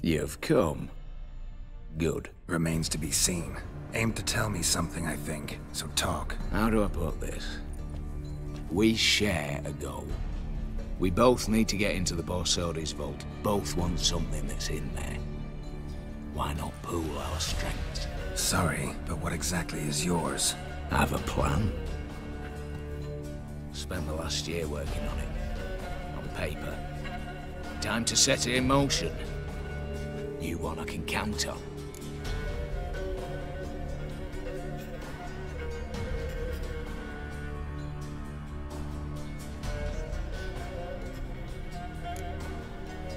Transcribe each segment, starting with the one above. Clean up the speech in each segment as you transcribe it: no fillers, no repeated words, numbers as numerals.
You've come. Good. Remains to be seen. Aim to tell me something, I think, so talk. How do I put this? We share a goal. We both need to get into the Borsodi's vault. Both want something that's in there. Why not pool our strengths? Sorry, but what exactly is yours? I have a plan. Spent the last year working on it. On paper. Time to set it in motion. You one I can count on.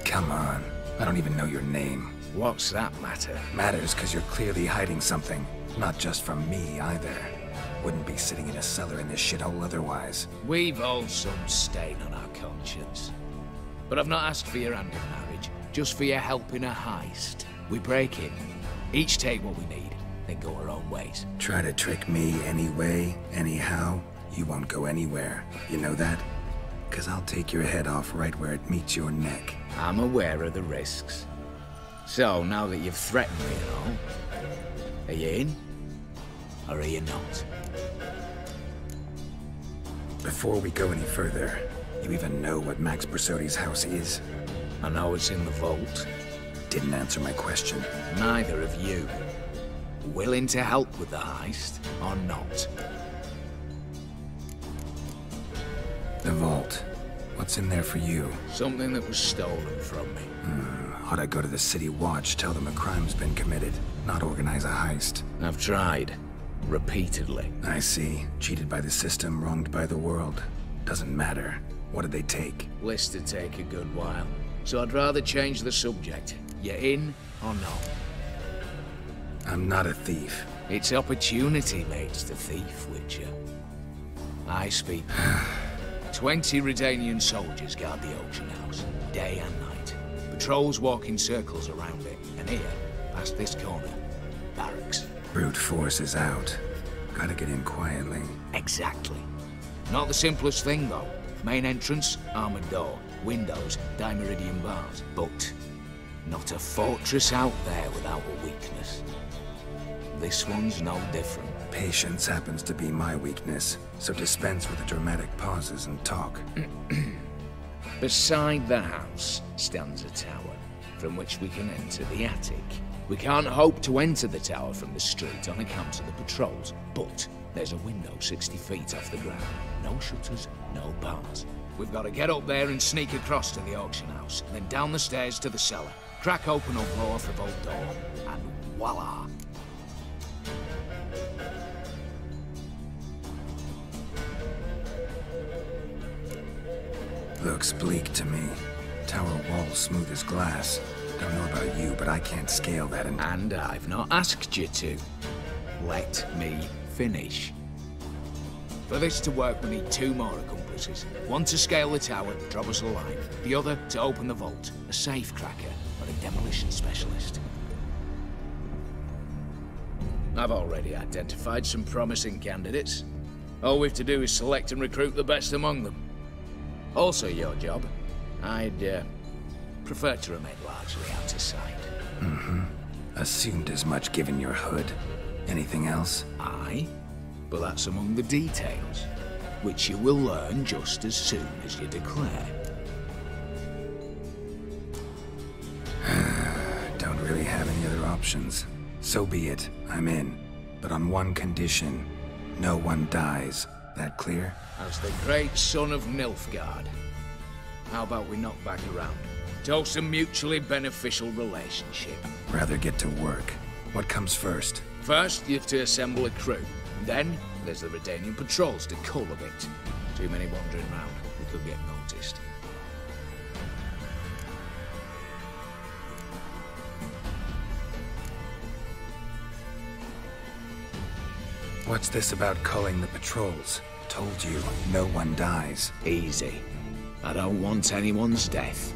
Come on. I don't even know your name. What's that matter? Matters because you're clearly hiding something. Not just from me, either. Wouldn't be sitting in a cellar in this shithole otherwise. We've all some stain on our conscience. But I've not asked for your hand in marriage, just for your help in a heist. We break in, each take what we need, then go our own ways. Try to trick me anyway, anyhow, you won't go anywhere. You know that? Because I'll take your head off right where it meets your neck. I'm aware of the risks. So, now that you've threatened me and all, are you in? Or are you not? Before we go any further, you even know what Max Borsodi's house is? I know it's in the vault. Didn't answer my question. Neither of you. Willing to help with the heist, or not? The vault. What's in there for you? Something that was stolen from me. Ought I go to the City Watch, tell them a crime's been committed, not organize a heist? I've tried. Repeatedly. I see. Cheated by the system, wronged by the world. Doesn't matter. What did they take? List to take a good while. So I'd rather change the subject. You in or not? I'm not a thief. It's opportunity makes the thief, Witcher. I speak. 20 Redanian soldiers guard the auction house, day and night. Patrols walk in circles around it, and here, past this corner, barracks. Brute force is out. Gotta get in quietly. Exactly. Not the simplest thing, though. Main entrance, armored door. Windows, dimeridian bars. But not a fortress out there without a weakness. This one's no different. Patience happens to be my weakness, so dispense with the dramatic pauses and talk. Beside the house stands a tower, from which we can enter the attic. We can't hope to enter the tower from the street on account of the patrols, but there's a window 60 feet off the ground. No shutters, no bars. We've got to get up there and sneak across to the auction house, then down the stairs to the cellar, crack open or blow off the vault door, and voila! Looks bleak to me. Tower wall smooth as glass. Don't know about you, but I can't scale that and I've not asked you to. Let me finish. For this to work, we need 2 more accomplices. One to scale the tower, drop us a line. The other to open the vault, a safe cracker or a demolition specialist. I've already identified some promising candidates. All we have to do is select and recruit the best among them. Also your job. I'd prefer to remain largely out of sight. assumed as much given your hood. Anything else? Aye, but that's among the details, which you will learn just as soon as you declare. Don't really have any other options. So be it, I'm in. But on one condition, no one dies. That clear? As the great son of Nilfgaard. How about we knock back around? Toast a mutually beneficial relationship. Rather get to work. What comes first? First, you have to assemble a crew. Then, there's the Redanian patrols to cull a bit. Too many wandering round. We could get noticed. What's this about culling the patrols? Told you, no one dies. Easy. I don't want anyone's death.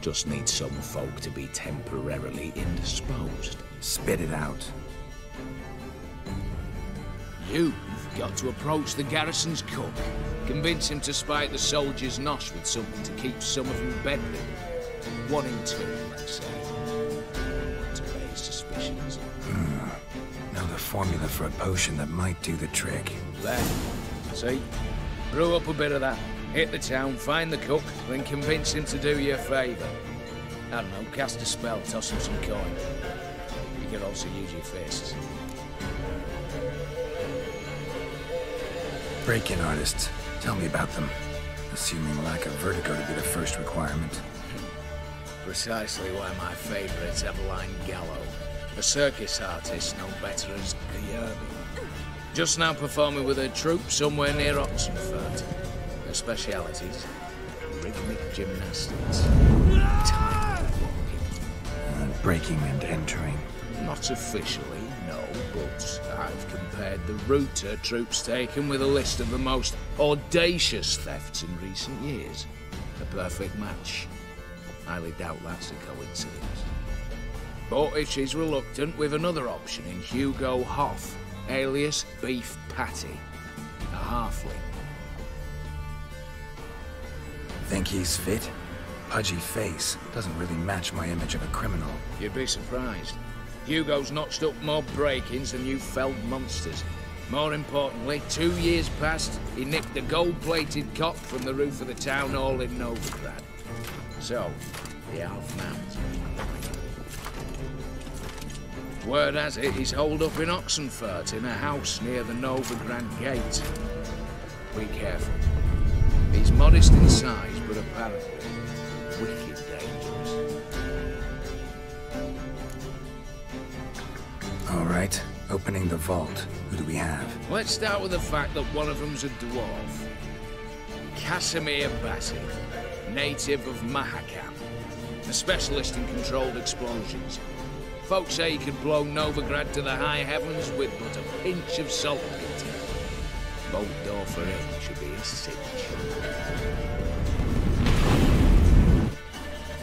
Just need some folk to be temporarily indisposed. Spit it out. You've got to approach the garrison's cook. Convince him to spike the soldiers' nosh with something to keep some of them bedridden. 1 in 2, let's say. suspicions. Know the formula for a potion that might do the trick. There. See? Brew up a bit of that, hit the town, find the cook, then convince him to do you a favour. I don't know, cast a spell, toss him some coin. You could also use your fists. Break-in artists. Tell me about them. Assuming lack of vertigo to be the first requirement. Precisely why my favourite's Eveline Gallo. A circus artist known better as Guillermo. Just now performing with her troupe somewhere near Oxenford. Her specialities? Rhythmic gymnastics. Time walking. Breaking and entering. Not officially, no, but I've compared the route her troope's taken with a list of the most audacious thefts in recent years. A perfect match. Highly doubt that's a coincidence. But if she's reluctant, we've another option in Hugo Hoff, alias Beef Patty, a halfling. Think he's fit? Pudgy face doesn't really match my image of a criminal. You'd be surprised. Hugo's notched up more break-ins than you felled monsters. More importantly, 2 years past, he nicked a gold-plated cop from the roof of the town hall in Novigrad. So, the half-mans. Word has it he's holed up in Oxenfurt in a house near the Novigrad gate. Be careful. He's modest in size, but apparently wicked dangerous. All right, opening the vault. Who do we have? Let's start with the fact that one of them's a dwarf. Casimir Bassi, native of Mahakam, a specialist in controlled explosions. Folks say he could blow Novigrad to the high heavens with but a pinch of saltpeter. Bolt door for him should be a cinch.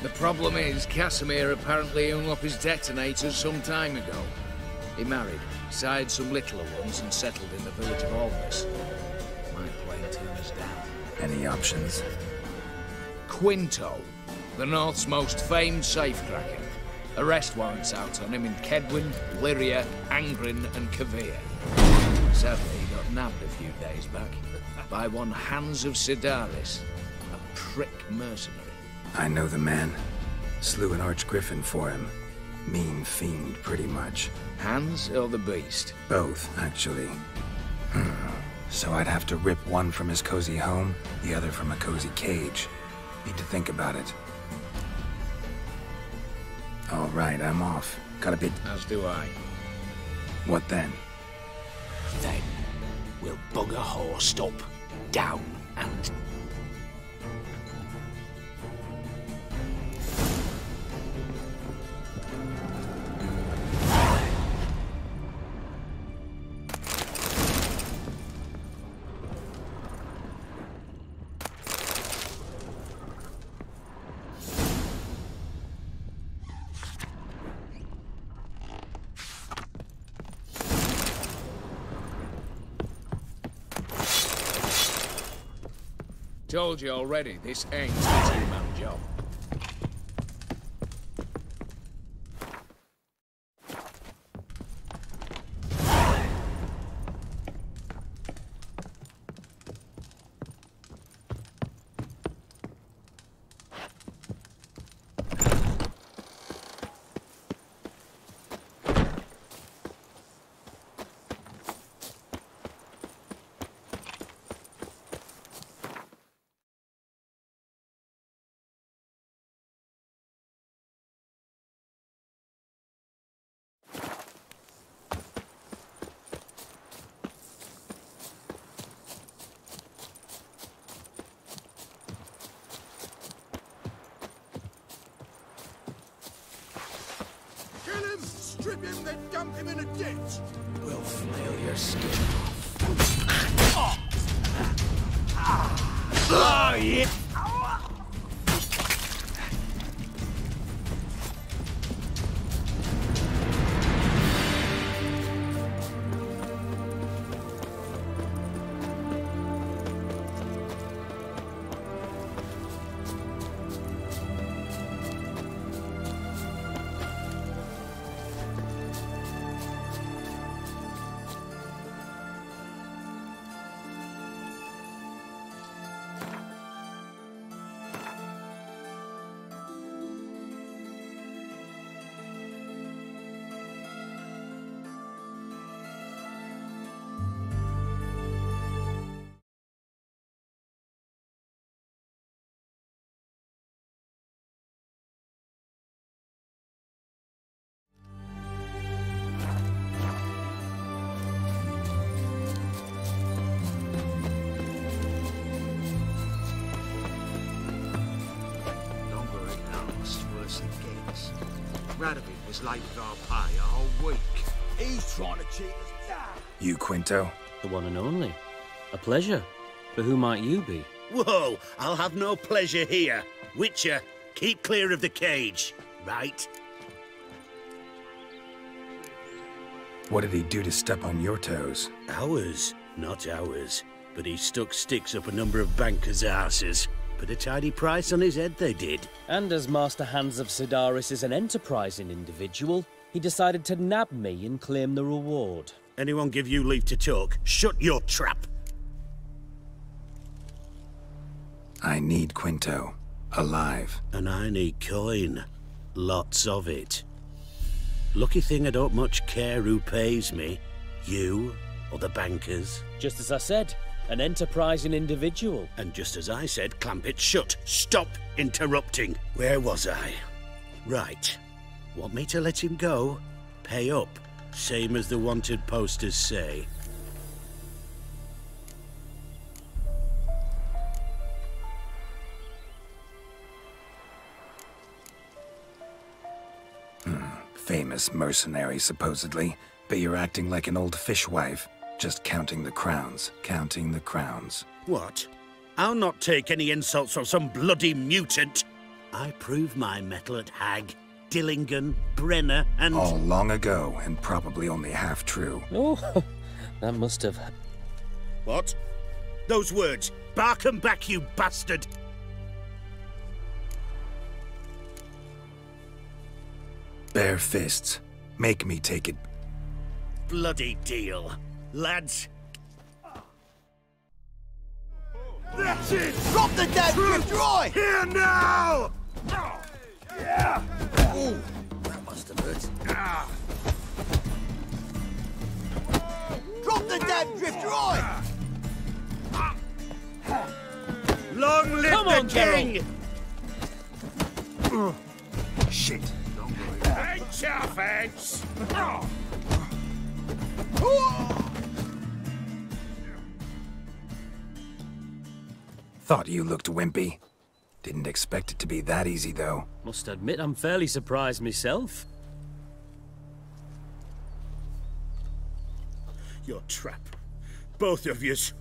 The problem is, Casimir apparently hung up his detonators some time ago. He married, sired some littler ones, and settled in the village of Aldous. Might play turns down. Any options? Quinto, the North's most famed safecracker. Arrest warrants out on him in Kedwin, Lyria, Angrin, and Kavir. Sadly, he got nabbed a few days back by one Hans of Sidaris, a prick mercenary. I know the man. Slew an archgriffin for him. Mean fiend, pretty much. Hans or the beast? Both, actually. So I'd have to rip one from his cozy home, the other from a cozy cage. Need to think about it. All right, I'm off. Got a bit... As do I. What then? Then we'll bugger horsed up, down, and... Told you already, this ain't a two-man job. Strip him, then dump him in a ditch. We'll flail your skin off. Oh, yeah. worse it gets. Radovid was late with our pay a whole week. He's trying to cheat us. You, Quinto? The one and only. A pleasure. But who might you be? Whoa, I'll have no pleasure here. Witcher, keep clear of the cage, right? What did he do to step on your toes? Ours, not ours. But he stuck sticks up a number of bankers' arses. Put a tidy price on his head, they did. And as Master Hans of Sidaris is an enterprising individual, he decided to nab me and claim the reward. Anyone give you leave to talk? Shut your trap! I need Quinto. Alive. And I need coin. Lots of it. Lucky thing I don't much care who pays me. You or the bankers. Just as I said, an enterprising individual. And just as I said, clamp it shut. Stop interrupting. Where was I? Right. Want me to let him go? Pay up. Same as the wanted posters say. Famous mercenary, supposedly. But you're acting like an old fishwife. Just counting the crowns. Counting the crowns. What? I'll not take any insults from some bloody mutant. I prove my mettle at Hag, Dillingen, Brenner, and... All long ago, and probably only half true. Oh, that must have... What? Those words. Bark 'em back, you bastard! Bare fists. Make me take it. Bloody deal. Lads. That's it! Drop the dead drift right! Here now! Yeah! Ooh, that must have hurt. Drop the dead drift right! Long live Come the on, king! Shit. Fence your fence! Thought you looked wimpy. Didn't expect it to be that easy, though. Must admit I'm fairly surprised myself. Your trap. Both of yous.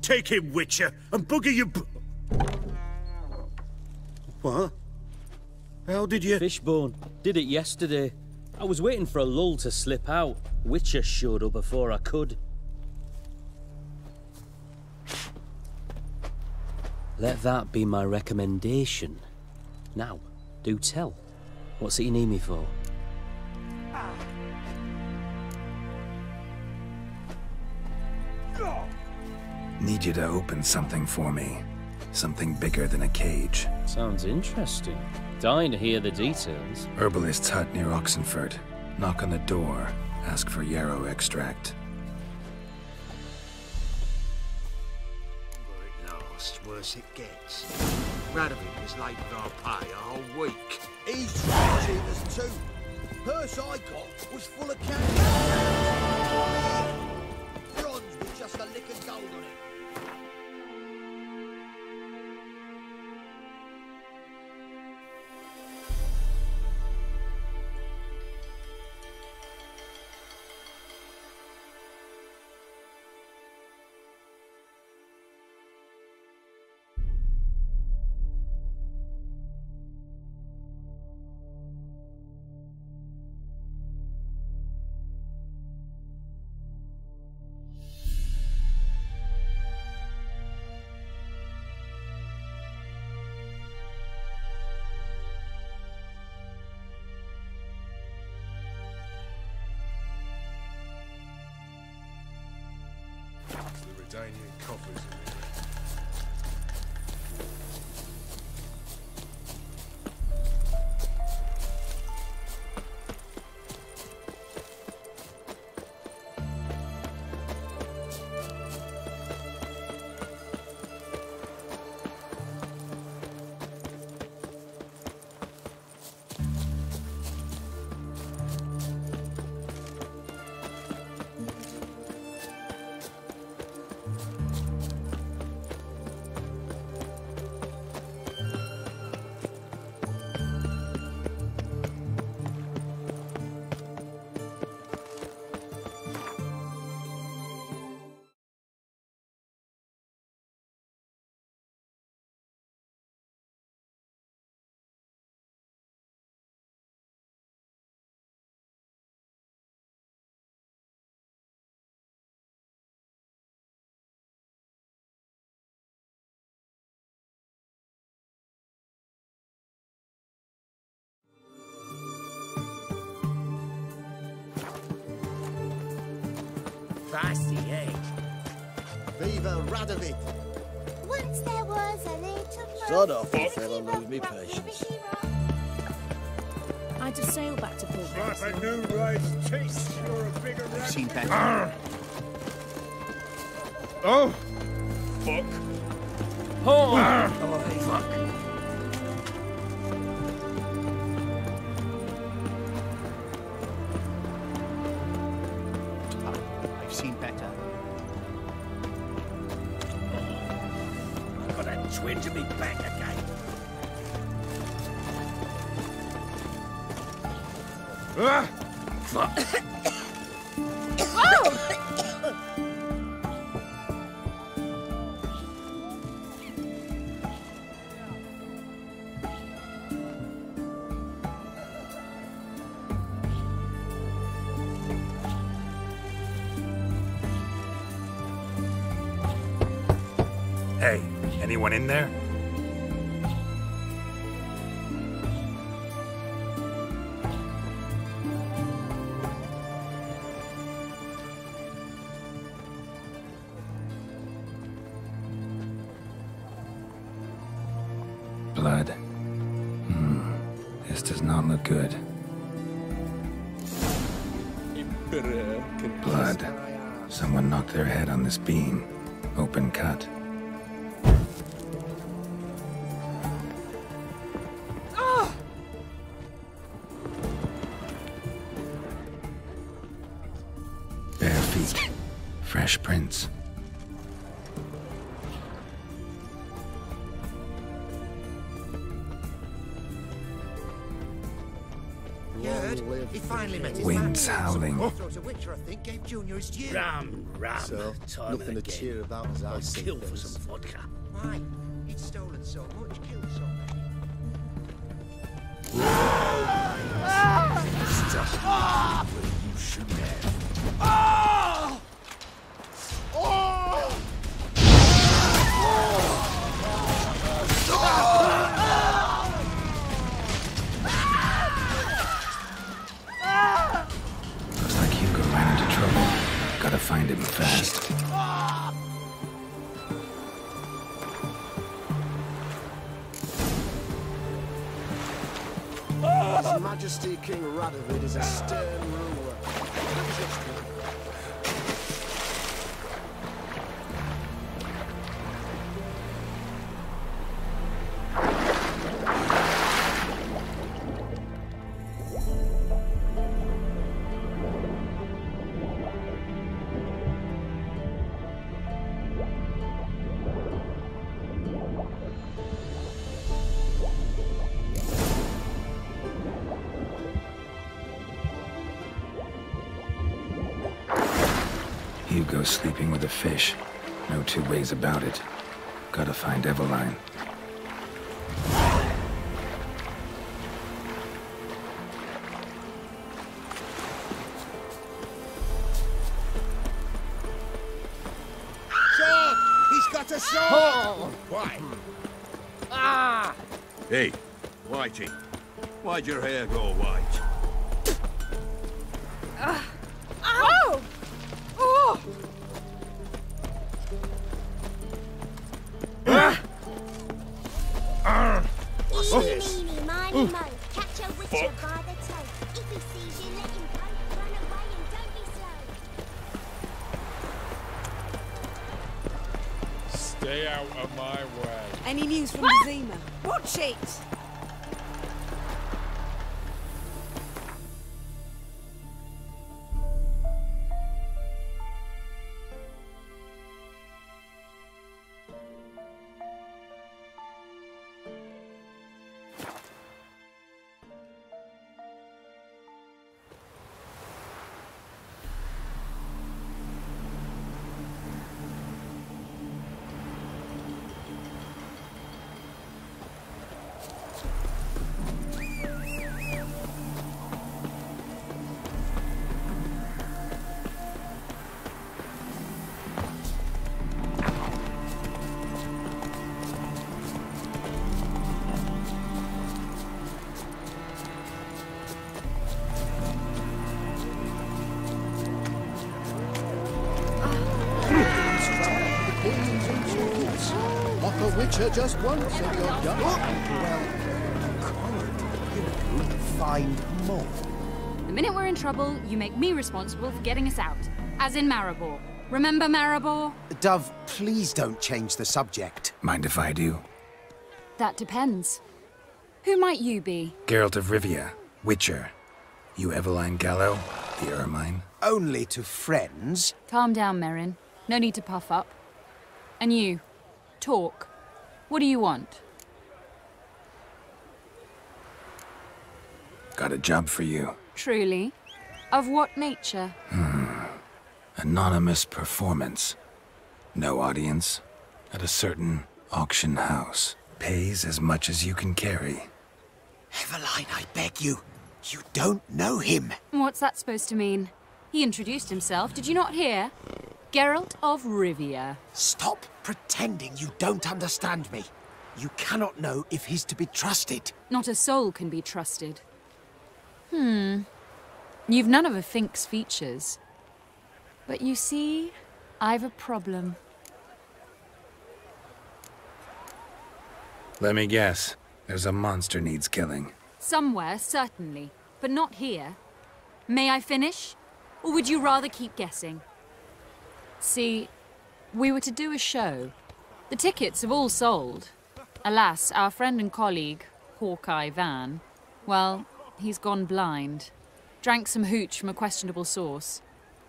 Take him, Witcher, and bugger you... What? How did you... Fishbone. Did it yesterday. I was waiting for a lull to slip out. Witcher showed up before I could. Let that be my recommendation. Now, do tell. What's it you need me for? Need you to open something for me. Something bigger than a cage. Sounds interesting. Dying to hear the details. Herbalist's hut near Oxenford. Knock on the door. Ask for yarrow extract. Worse it gets. Radovid was late with our pay a whole week. He's trying to cheat us too. Purse I got was full of cash. Bronze with just a lick of gold on it. The Redanian coffers in there. Feisty, eh? Viva Radovid! Once there was a little Sod off, you fella, lose me patience. I just sailed back to Port. Like a new race taste, you're a bigger I've seen better. Oh! Fuck. Oh! Fuck. I've seen better. I've got a twin to be back again. Fuck. Hey, anyone in there? Blood. This does not look good. Blood. Someone knocked their head on this beam. Open cut. Bare feet. Fresh prints. He finally met his Winds howling. Throws a Witcher, I think, gave Junior his due. Ram. So, Time nothing to again. cheer about as I I'll see kill for things. some vodka. Why? He'd stolen so much, killed so many. You should have. Looks like Hugo ran into trouble. Gotta find him fast. His Majesty King Radovid is a stern ruler. Hugo's sleeping with a fish. No two ways about it. Gotta find Eveline. Sword! He's got a sword! Why? Ah! Hey, Whitey. Why'd your hair go white? Oh! Oh! What's this? Eeny, meeny, miny, mo. Catch a Witcher by the toe. If he sees you, let him go. Run away and don't be slow. Stay out of my way. Any news from Zima? Watch it! Witcher just once and you're done. Well, you can't, find more. The minute we're in trouble, you make me responsible for getting us out. As in Maribor. Remember Maribor? Dove, please don't change the subject. Mind if I do? That depends. Who might you be? Geralt of Rivia, Witcher. You Eveline Gallo, the Ermine? Only to friends. Calm down, Merrin. No need to puff up. And you, talk. What do you want? Got a job for you. Truly? Of what nature? Anonymous performance. No audience. At a certain auction house. Pays as much as you can carry. Eveline, I beg you. You don't know him. What's that supposed to mean? He introduced himself, did you not hear? Geralt of Rivia. Stop pretending you don't understand me. You cannot know if he's to be trusted. Not a soul can be trusted. You've none of a Fink's features. But you see, I've a problem. Let me guess. There's a monster needs killing. Somewhere, certainly. But not here. May I finish? Or would you rather keep guessing? See, we were to do a show. The tickets have all sold. Alas, our friend and colleague, Hawkeye Van, well, he's gone blind. Drank some hooch from a questionable source.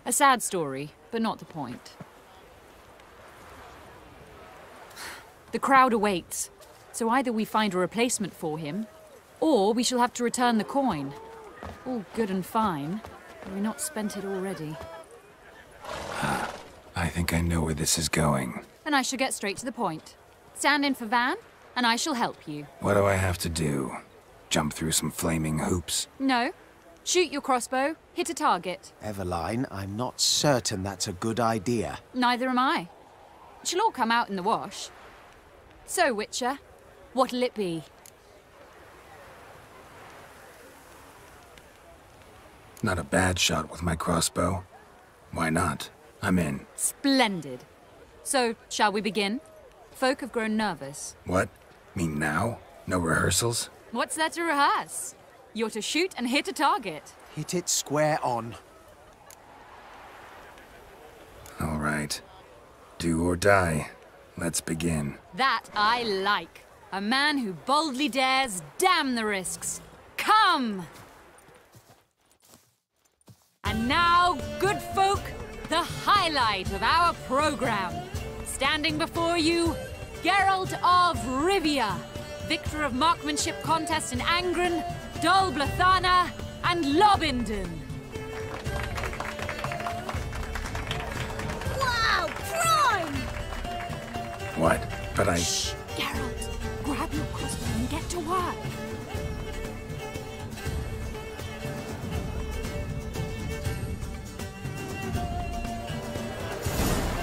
A sad story, but not the point. The crowd awaits, so either we find a replacement for him, or we shall have to return the coin. All good and fine, have we not spent it already? I think I know where this is going. And I shall get straight to the point. Stand in for Van, and I shall help you. What do I have to do? Jump through some flaming hoops? No. Shoot your crossbow, hit a target. Eveline, I'm not certain that's a good idea. Neither am I. It shall all come out in the wash. So, Witcher, what'll it be? Not a bad shot with my crossbow. Why not? I'm in. Splendid. So, shall we begin? Folk have grown nervous. What? Mean now? No rehearsals? What's there to rehearse? You're to shoot and hit a target. Hit it square on. All right. Do or die. Let's begin. That I like. A man who boldly dares, damn the risks. Come! And now, good folk, the highlight of our program. Standing before you, Geralt of Rivia, victor of marksmanship contests in Angren, Dol Blathana, and Lobindon. Wow, prime! What? But I... Shh, Geralt. Grab your crossbow and get to work.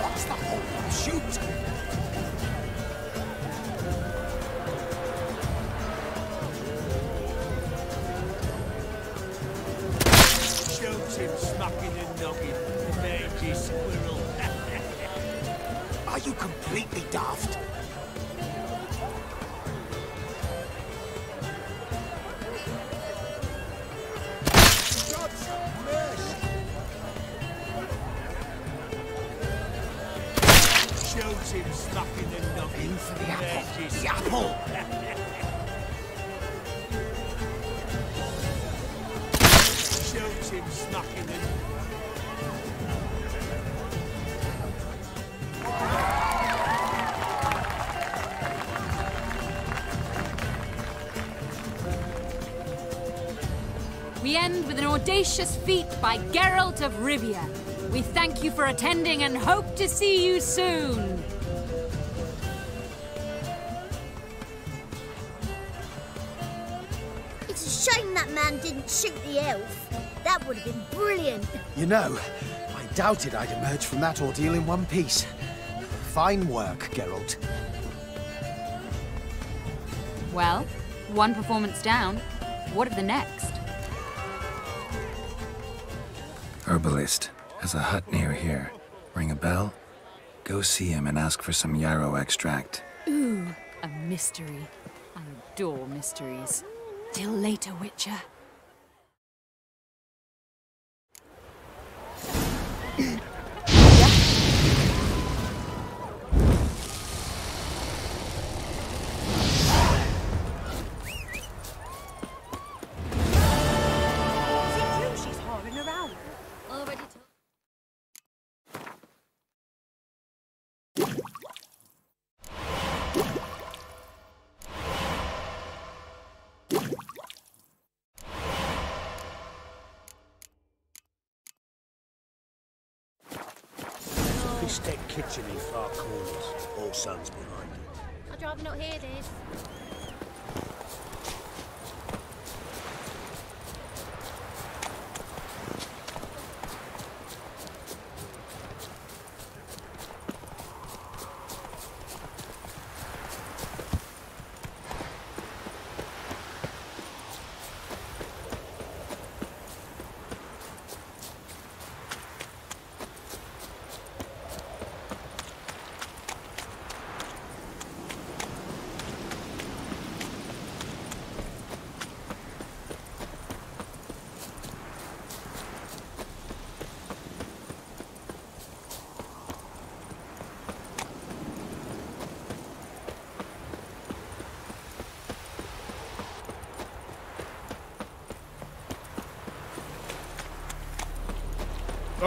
What's the whole shoot? Shoot him smacking and knocking, mangy squirrel. Are you completely daft? God's mercy! Shoot him smacking and knocking. In for the apple. mangy The apple! Shoot him smacking and... We end with an audacious feat by Geralt of Rivia. We thank you for attending and hope to see you soon. It's a shame that man didn't shoot the elf. That would have been brilliant. You know, I doubted I'd emerge from that ordeal in one piece. Fine work, Geralt. Well, one performance down. What of the next? Herbalist. Has a hut near here. Ring a bell? Go see him and ask for some yarrow extract. Ooh, A mystery. I adore mysteries. Till later, Witcher. Bistec kitchen in far corners. All sons behind it. I'd rather not hear this.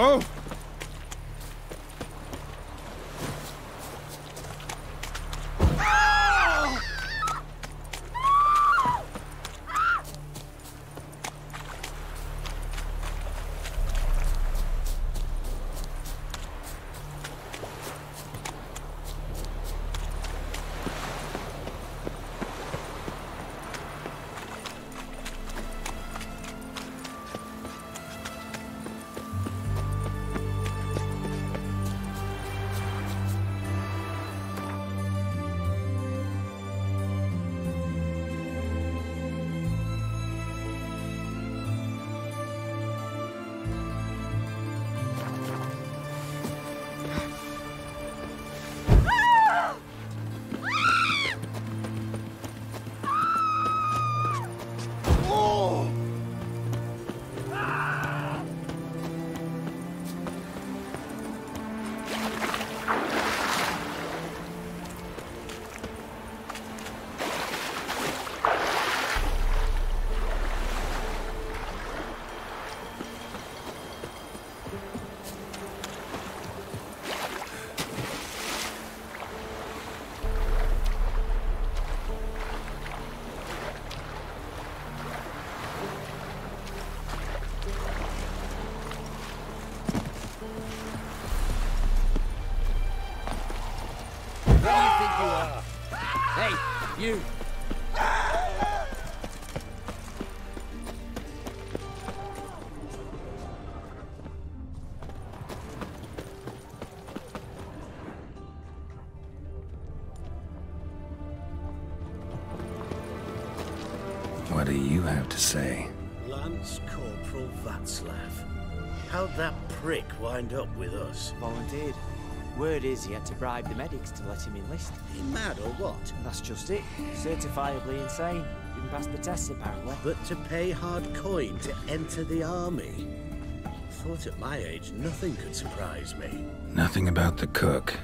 Oh! You! What do you have to say? Lance Corporal Václav. How'd that prick wind up with us? Volunteered. Word is he had to bribe the medics to let him enlist. He mad or what? That's just it. Certifiably insane. Didn't pass the tests apparently. But to pay hard coin to enter the army? Thought at my age nothing could surprise me. Nothing about the cook.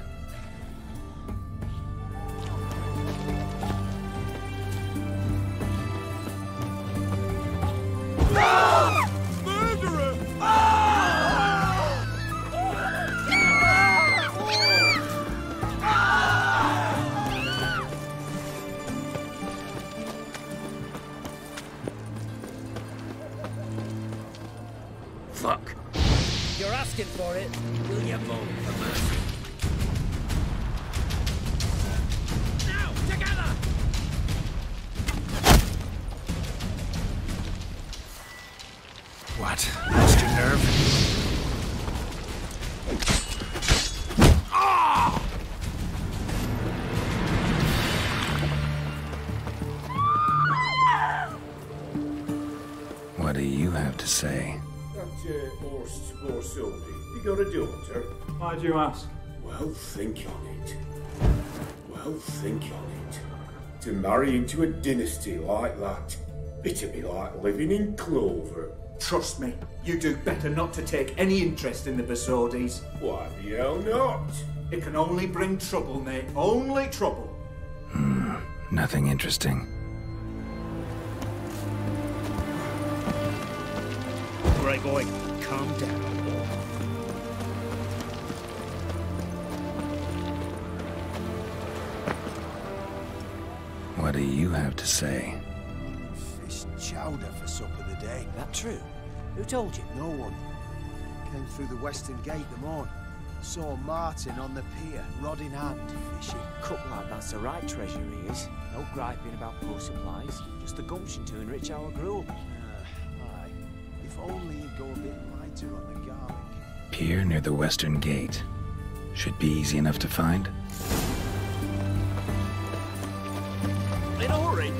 Murderer! Fuck. You're asking for it. Will you move for mercy? Now, together! What? Lost your nerve? Ah! What do you have to say? That horse Sylvie, you got a daughter? Why'd you ask? Well, think on it. Well, think on it. To marry into a dynasty like that, it'd be like living in clover. Trust me, you do better not to take any interest in the Basodis. Why the hell not? It can only bring trouble, mate. Only trouble. Nothing interesting. Right, boy, calm down. What do you have to say? Fish chowder for supper today. That true? Who told you? No one. Came through the western gate the morning. Saw Martin on the pier, rod in hand, fishing. Cook like that's the right treasure he is. No griping about poor supplies. Just the gumption to enrich our gruel. Aye. If only he'd go a bit lighter on the garlic. Pier near the western gate. Should be easy enough to find. In a hurry.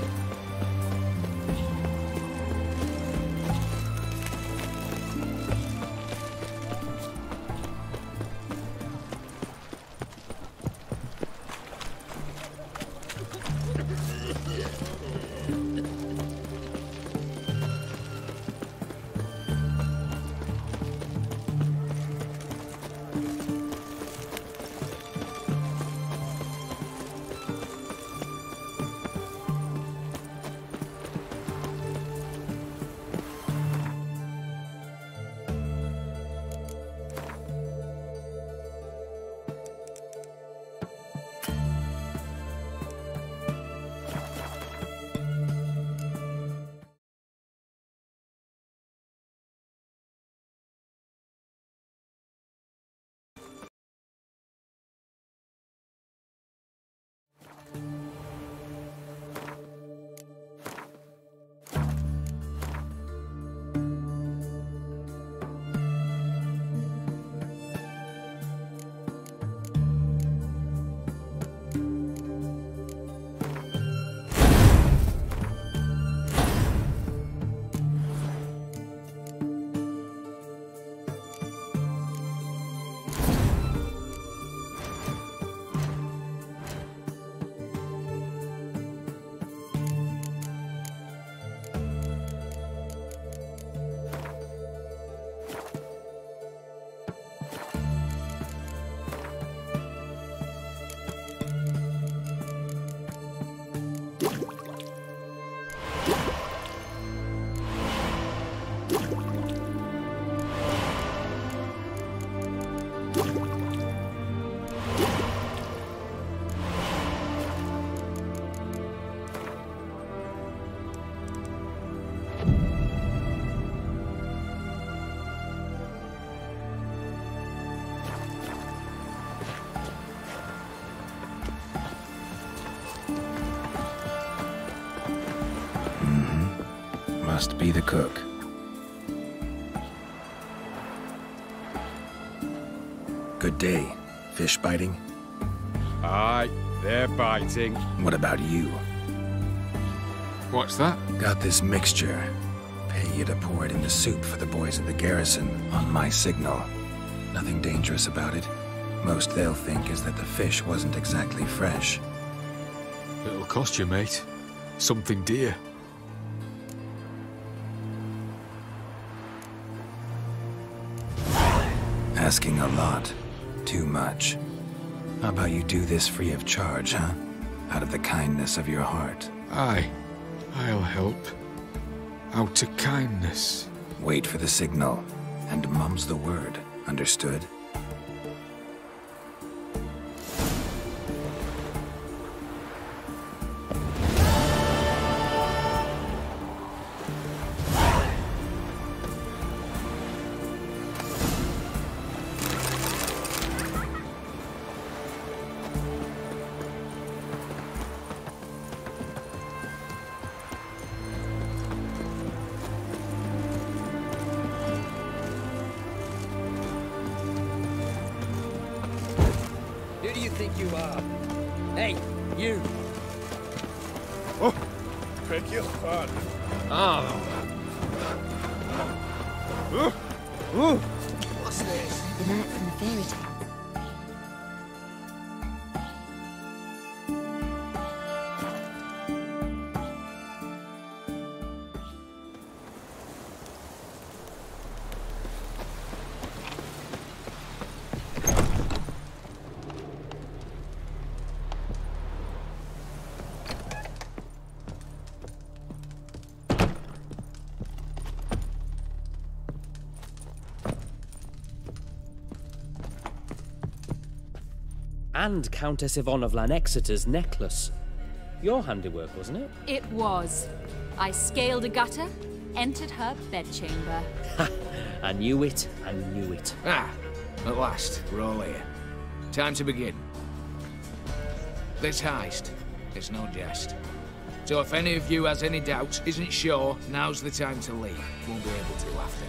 Must be the cook. Good day. Fish biting? Aye, they're biting. What about you? What's that? Got this mixture. Pay you to pour it in the soup for the boys at the garrison on my signal. Nothing dangerous about it. Most they'll think is that the fish wasn't exactly fresh. It'll cost you, mate. Something dear. Asking a lot. Too much. How about you do this free of charge, huh? Out of the kindness of your heart. Aye, I'll help. Out of kindness. Wait for the signal, and mum's the word. Understood? What's this? The knight from the fairy tale. and Countess Yvonne of Lanexeter's necklace. Your handiwork, wasn't it? It was. I scaled a gutter, entered her bedchamber. Ha! I knew it, I knew it. Ah, at last, we're all here. Time to begin. This heist, it's no jest. So if any of you has any doubts, isn't sure, now's the time to leave. Won't be able to after.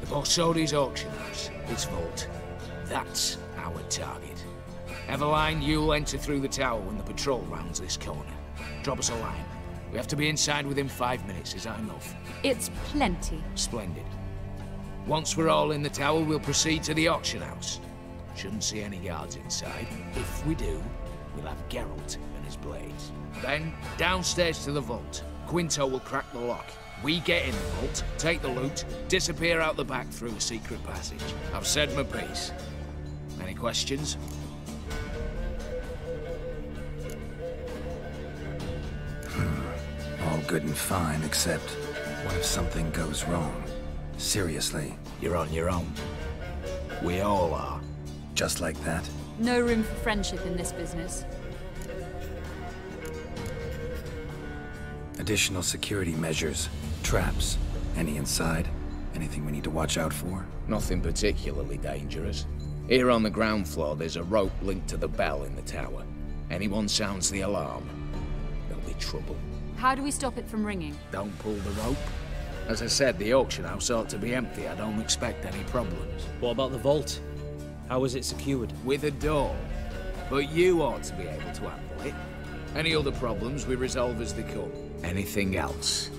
The Borsodi's auction house, its vault. That's our target. Eveline, you'll enter through the tower when the patrol rounds this corner. Drop us a line. We have to be inside within 5 minutes, is that enough? It's plenty. Splendid. Once we're all in the tower, we'll proceed to the auction house. Shouldn't see any guards inside. If we do, we'll have Geralt and his blades. Then, downstairs to the vault. Quinto will crack the lock. We get in the vault, take the loot, disappear out the back through a secret passage. I've said my piece. Any questions? All good and fine, except what if something goes wrong? Seriously. You're on your own. We all are. Just like that? No room for friendship in this business. Additional security measures. Traps. Any inside? Anything we need to watch out for? Nothing particularly dangerous. Here on the ground floor, there's a rope linked to the bell in the tower. Anyone sounds the alarm, there'll be trouble. How do we stop it from ringing? Don't pull the rope. As I said, the auction house ought to be empty. I don't expect any problems. What about the vault? How is it secured? With a door. But you ought to be able to handle it. Any other problems we resolve as they come. Anything else?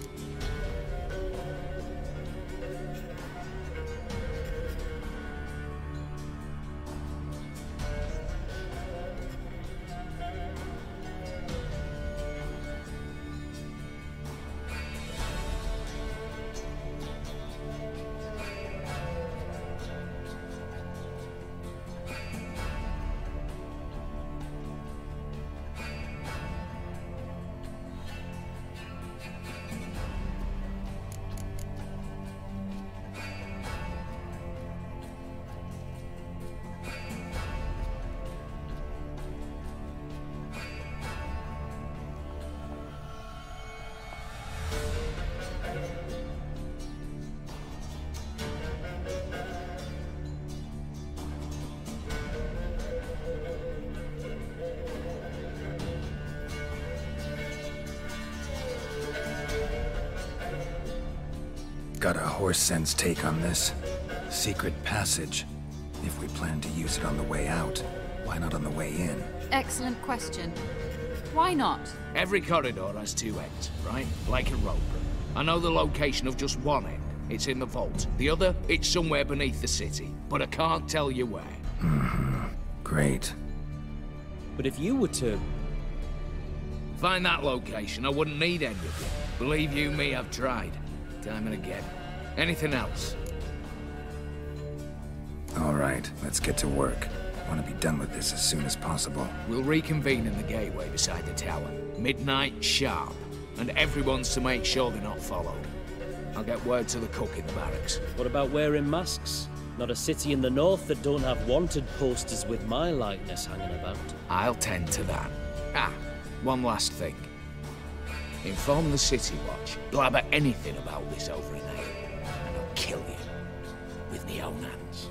Got a horse sense take on this. Secret passage. If we plan to use it on the way out, why not on the way in? Excellent question. Why not? Every corridor has two ends, right? Like a rope. I know the location of just one end. It's in the vault. The other, it's somewhere beneath the city. But I can't tell you where. Great. But if you were to... find that location, I wouldn't need any of you. Believe you me, I've tried. Time and again. Anything else? All right, let's get to work. Want to be done with this as soon as possible. We'll reconvene in the gateway beside the tower. Midnight sharp. And everyone's to make sure they're not followed. I'll get word to the cook in the barracks. What about wearing masks? Not a city in the north that don't have wanted posters with my likeness hanging about. I'll tend to that. Ah, one last thing. Inform the City Watch. Blabber anything about this over in Ale, and I'll kill you. With my own hands.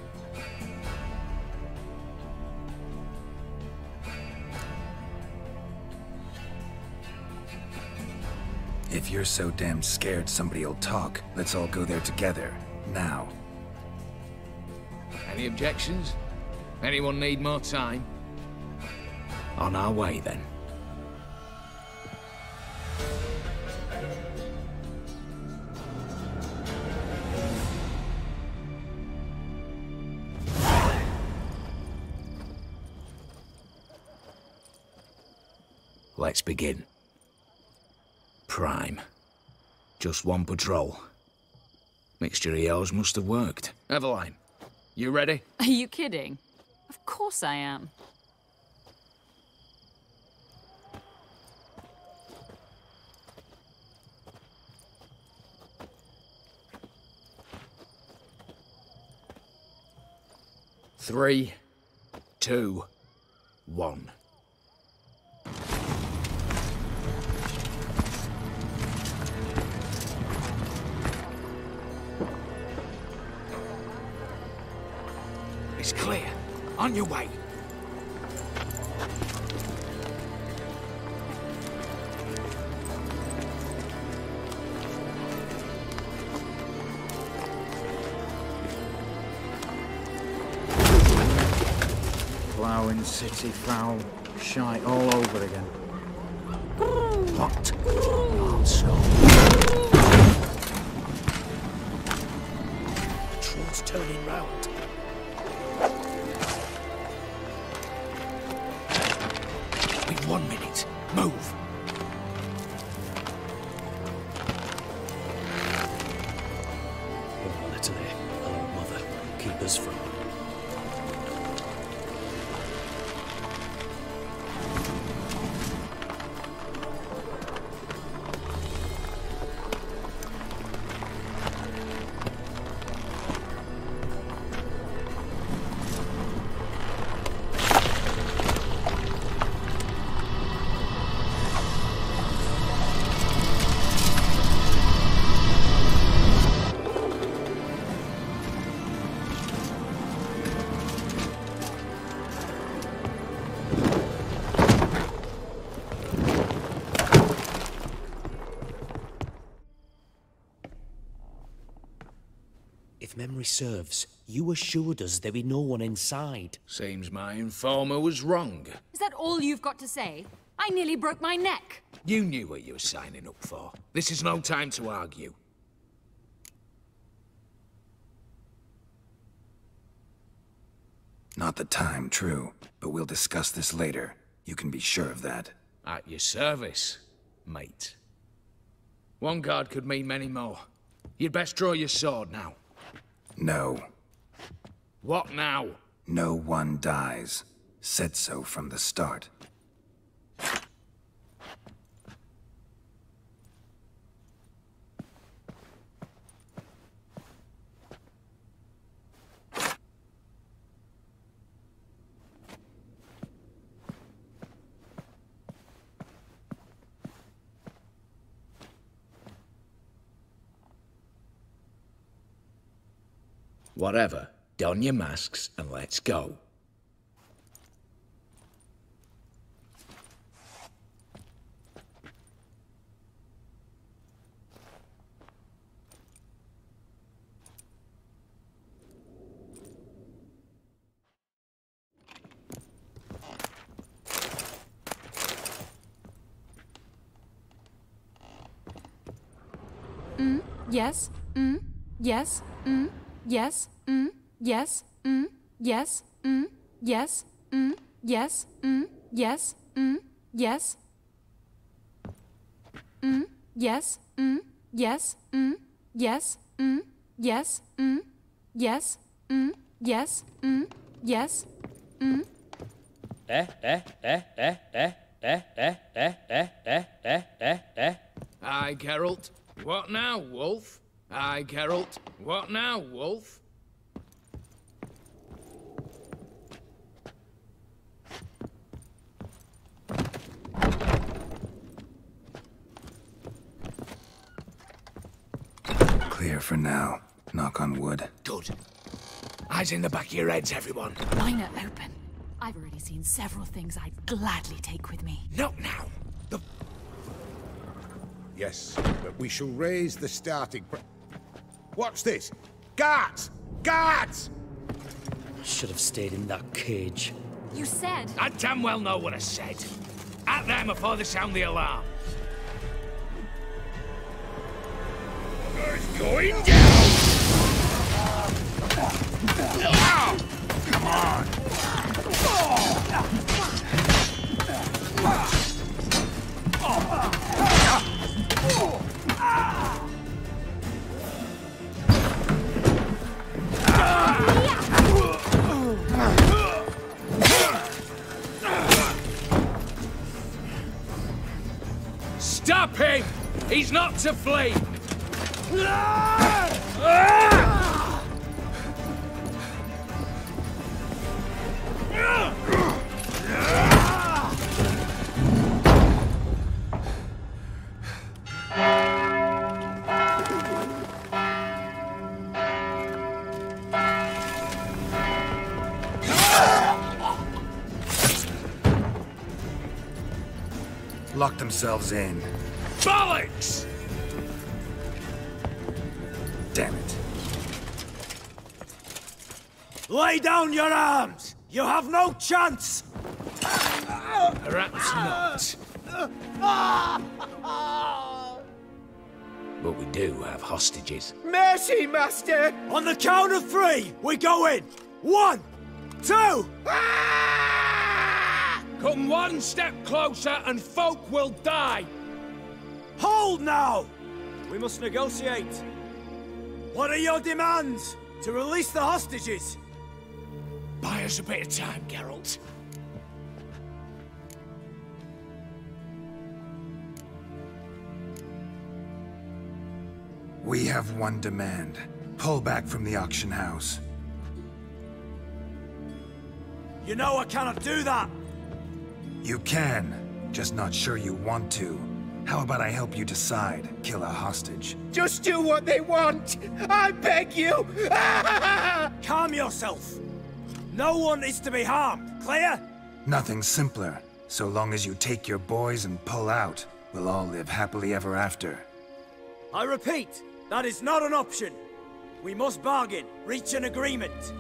If you're so damn scared somebody'll talk, let's all go there together. Now. Any objections? Anyone need more time? On our way, then. Let's begin. Prime. Just one patrol. Mixture of yours must have worked. Eveline, you ready? Are you kidding? Of course I am. Three, two, 1. It's clear. On your way. Ploughing city foul, shite all over again. What? Also. Patrol's turning round. We've 1 minute. Move. Oh, Natalie. Hello, Mother. Keep us from... If memory serves, you assured us there be no one inside. Seems my informer was wrong. Is that all you've got to say? I nearly broke my neck. You knew what you were signing up for. This is no time to argue. Not the time, true. But we'll discuss this later. You can be sure of that. At your service, mate. One guard could mean many more. You'd best draw your sword now. No. What now? No one dies. Said so from the start. Whatever. Don your masks and let's go. Yes. Yes. Yes. Yes. Yes. Yes. Yes. Yes. Yes. Yes. Yes. Yes. Yes. Yes. Yes. Yes. Aye, Geralt. What now, Wolf? Aye, Geralt. What now, Wolf? Clear for now. Knock on wood. Good. Eyes in the back of your heads, everyone. Mine are open. I've already seen several things I'd gladly take with me. Not now. Yes, but we shall raise the starting What's this? Guards! Guards! Should have stayed in that cage. You said... I damn well know what I said. At them before they sound the alarm. It's going down! Come on! Stop him! He's not to flee! Locked themselves in. Bollocks! Damn it. Lay down your arms! You have no chance! Perhaps not. But we do have hostages. Mercy, Master! On the count of 3, we go in! 1, 2! Come one step closer and folk will die! Hold now! We must negotiate. What are your demands? To release the hostages? Buy us a bit of time, Geralt. We have one demand. Pull back from the auction house. You know I cannot do that! You can, just not sure you want to. How about I help you decide, kill a hostage? Just do what they want! I beg you! Calm yourself! No one is to be harmed, clear? Nothing simpler. So long as you take your boys and pull out, we'll all live happily ever after. I repeat, that is not an option. We must bargain, reach an agreement.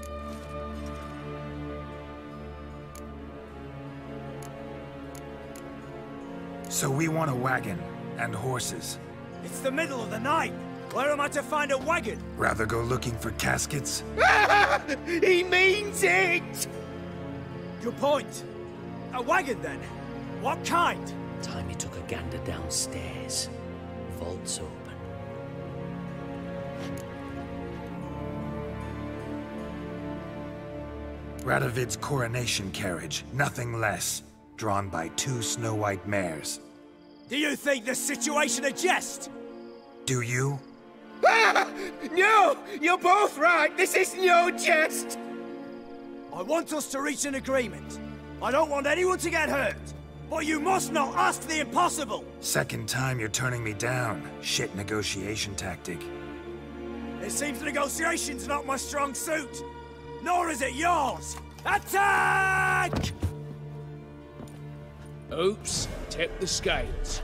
So we want a wagon, and horses. It's the middle of the night. Where am I to find a wagon? Rather go looking for caskets? He means it! Good point. A wagon, then? What kind? Time he took a gander downstairs. Vault's open. Radovid's coronation carriage, nothing less. Drawn by 2 snow-white mares. Do you think this situation a jest? Do you? No! You're both right! This is no jest! I want us to reach an agreement. I don't want anyone to get hurt. But you must not ask the impossible! Second time you're turning me down. Shit negotiation tactic. It seems negotiation's not my strong suit. Nor is it yours! Attack! Oops, tip the scales.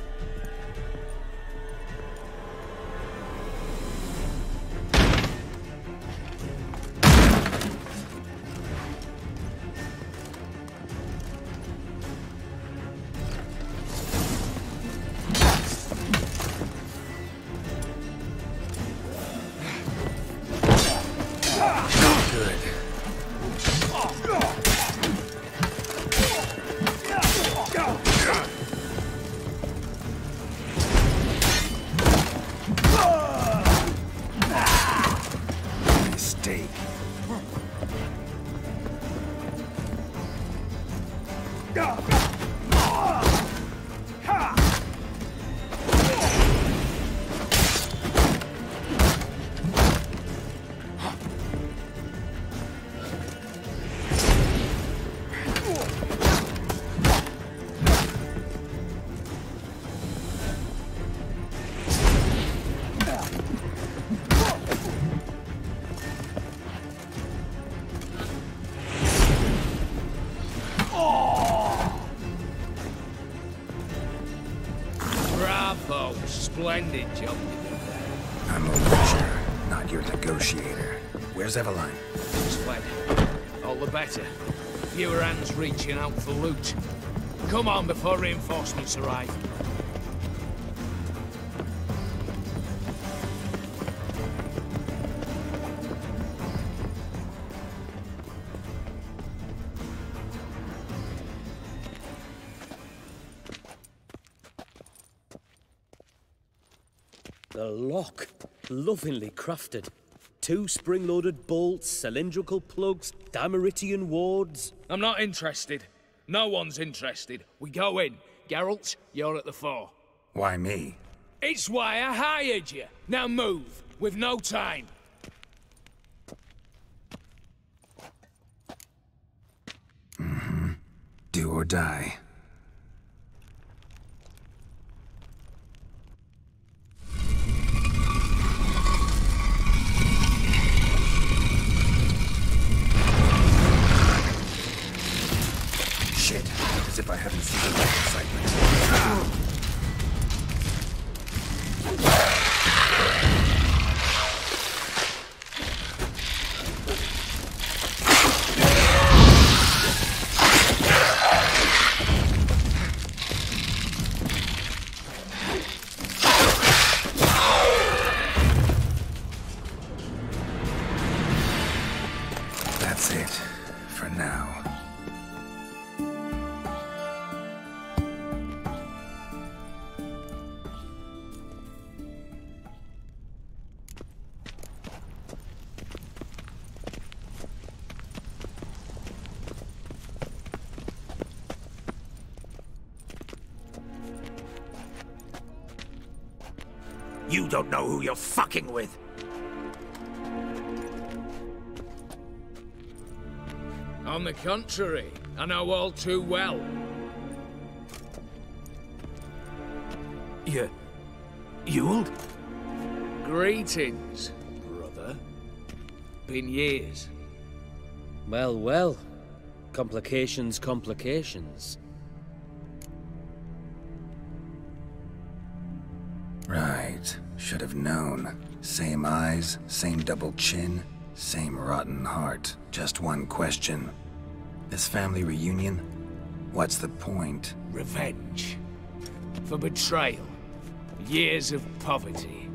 Splendid job you did there. I'm a Witcher, not your negotiator. Where's Eveline? She's fled. All the better. Fewer hands reaching out for loot. Come on before reinforcements arrive. The lock. Lovingly crafted. 2 spring-loaded bolts, cylindrical plugs, Dameritian wards. I'm not interested. No one's interested. We go in. Geralt, you're at the fore. Why me? It's why I hired you. Now move. We've no time. Mm-hmm. Do or die. Shit, as if I haven't seen enough excitement. That's it, for now. You don't know who you're fucking with. On the contrary, I know all too well. Ewald? Greetings, brother. Been years. Well, well. Complications, complications. Right. Should have known. Same eyes, same double chin, same rotten heart. Just one question. This family reunion? What's the point? Revenge. For betrayal. Years of poverty.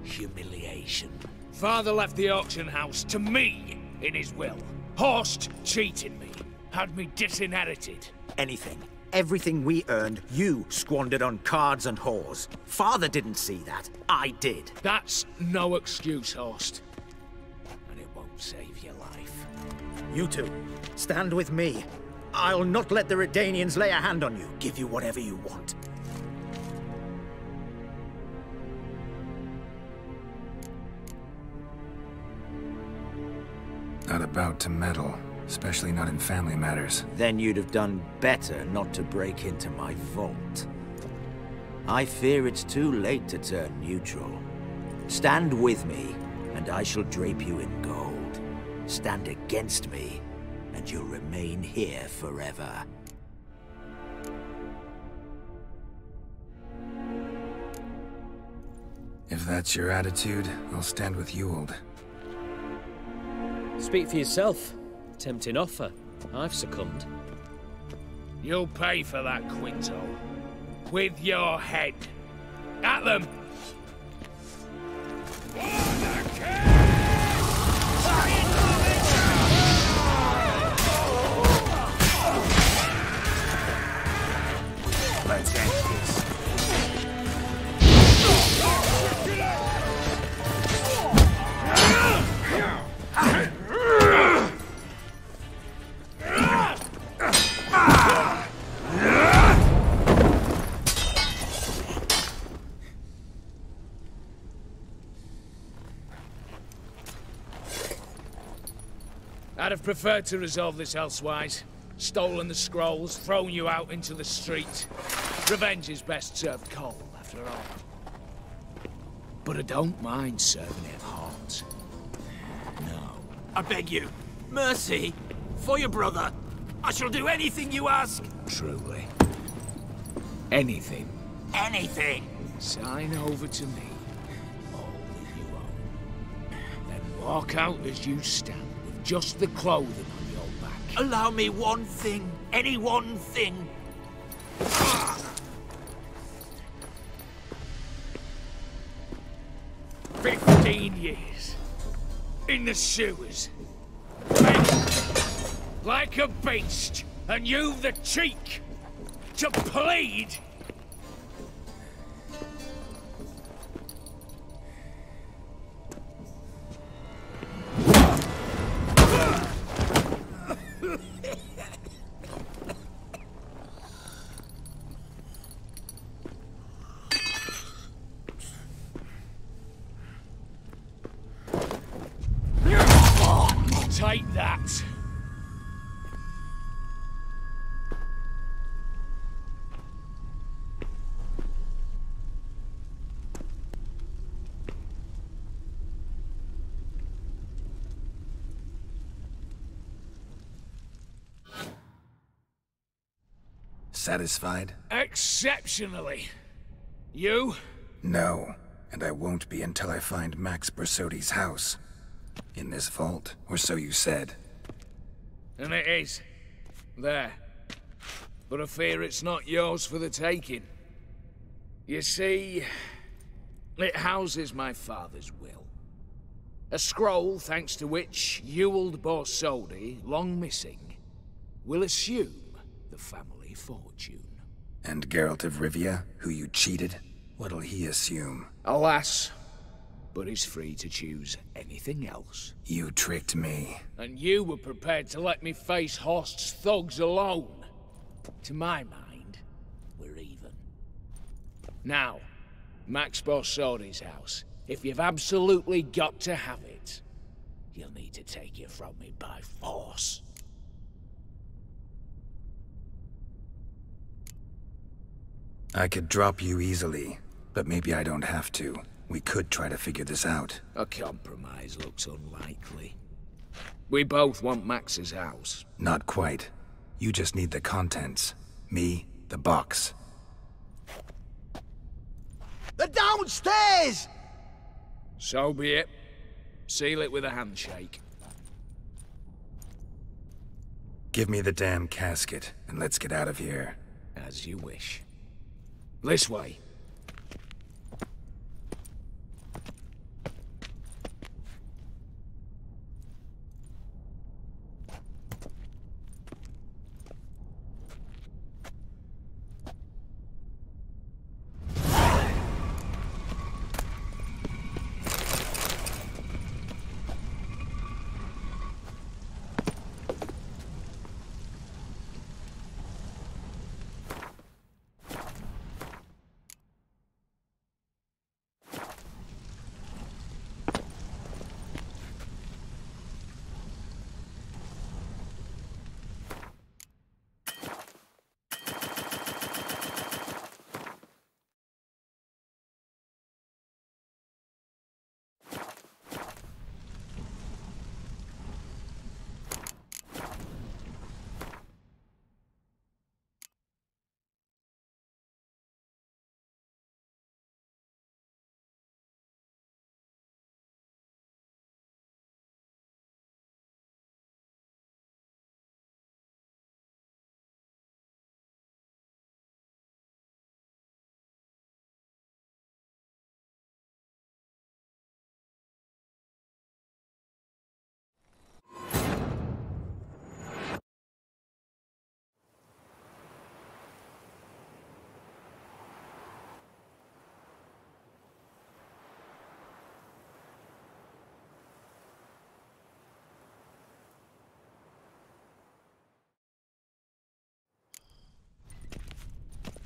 Humiliation. Father left the auction house to me in his will. Horst cheated me. Had me disinherited. Anything. Everything we earned, you squandered on cards and whores. Father didn't see that. I did. That's no excuse, Horst. And it won't save your life. You two, stand with me. I'll not let the Redanians lay a hand on you. Give you whatever you want. Not about to meddle. Especially not in family matters. Then you'd have done better not to break into my vault. I fear it's too late to turn neutral. Stand with me, and I shall drape you in gold. Stand against me, and you'll remain here forever. If that's your attitude, I'll stand with Ewald. Speak for yourself. Tempting offer. I've succumbed. You'll pay for that, Quinto. With your head. At them! Let's end this. I'd have preferred to resolve this elsewise. Stolen the scrolls, thrown you out into the street. Revenge is best served cold, after all. But I don't mind serving it hot. No. I beg you, mercy, for your brother. I shall do anything you ask. Truly. Anything. Anything. Sign over to me all that you own. Then walk out as you stand. Just the clothing on your back. Allow me one thing. Any one thing. 15 years. In the sewers. Fed like a beast. And you've the cheek to plead. Take that. Satisfied? Exceptionally. You? No, and I won't be until I find Max Bersodi's house. In this vault, or so you said. And it is. There. But I fear it's not yours for the taking. You see, it houses my father's will. A scroll thanks to which Ewald Borsodi, long missing, will assume the family fortune. And Geralt of Rivia, who you cheated, what'll he assume? Alas, but he's free to choose anything else. You tricked me. And you were prepared to let me face Horst's thugs alone. To my mind, we're even. Now, Max Borsodi's house. If you've absolutely got to have it, you'll need to take it from me by force. I could drop you easily, but maybe I don't have to. We could try to figure this out. A compromise looks unlikely. We both want Max's house. Not quite. You just need the contents. Me, the box. They're downstairs! So be it. Seal it with a handshake. Give me the damn casket, and let's get out of here. As you wish. This way.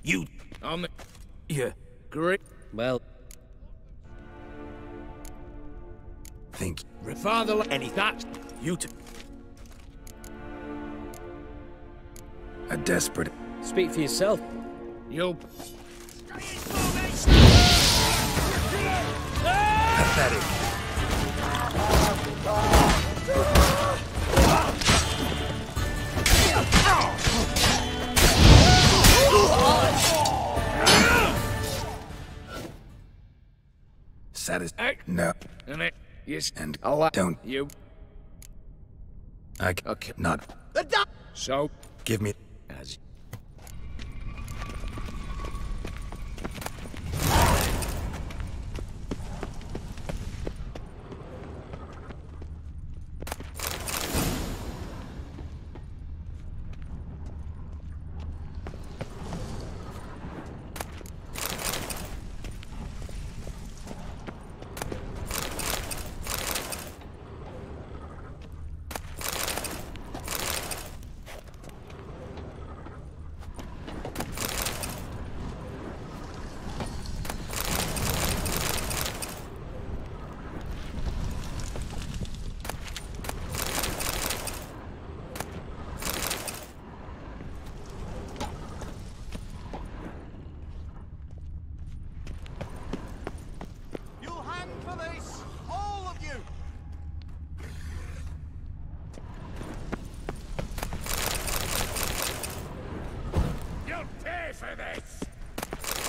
You... Yeah. Great. Well... Think... Father... Any... That... You to... A desperate... Speak for yourself. You'll... Pathetic. No. And it... Yes. And I'll... Don't... You... Okay. Not... So... Give me... As...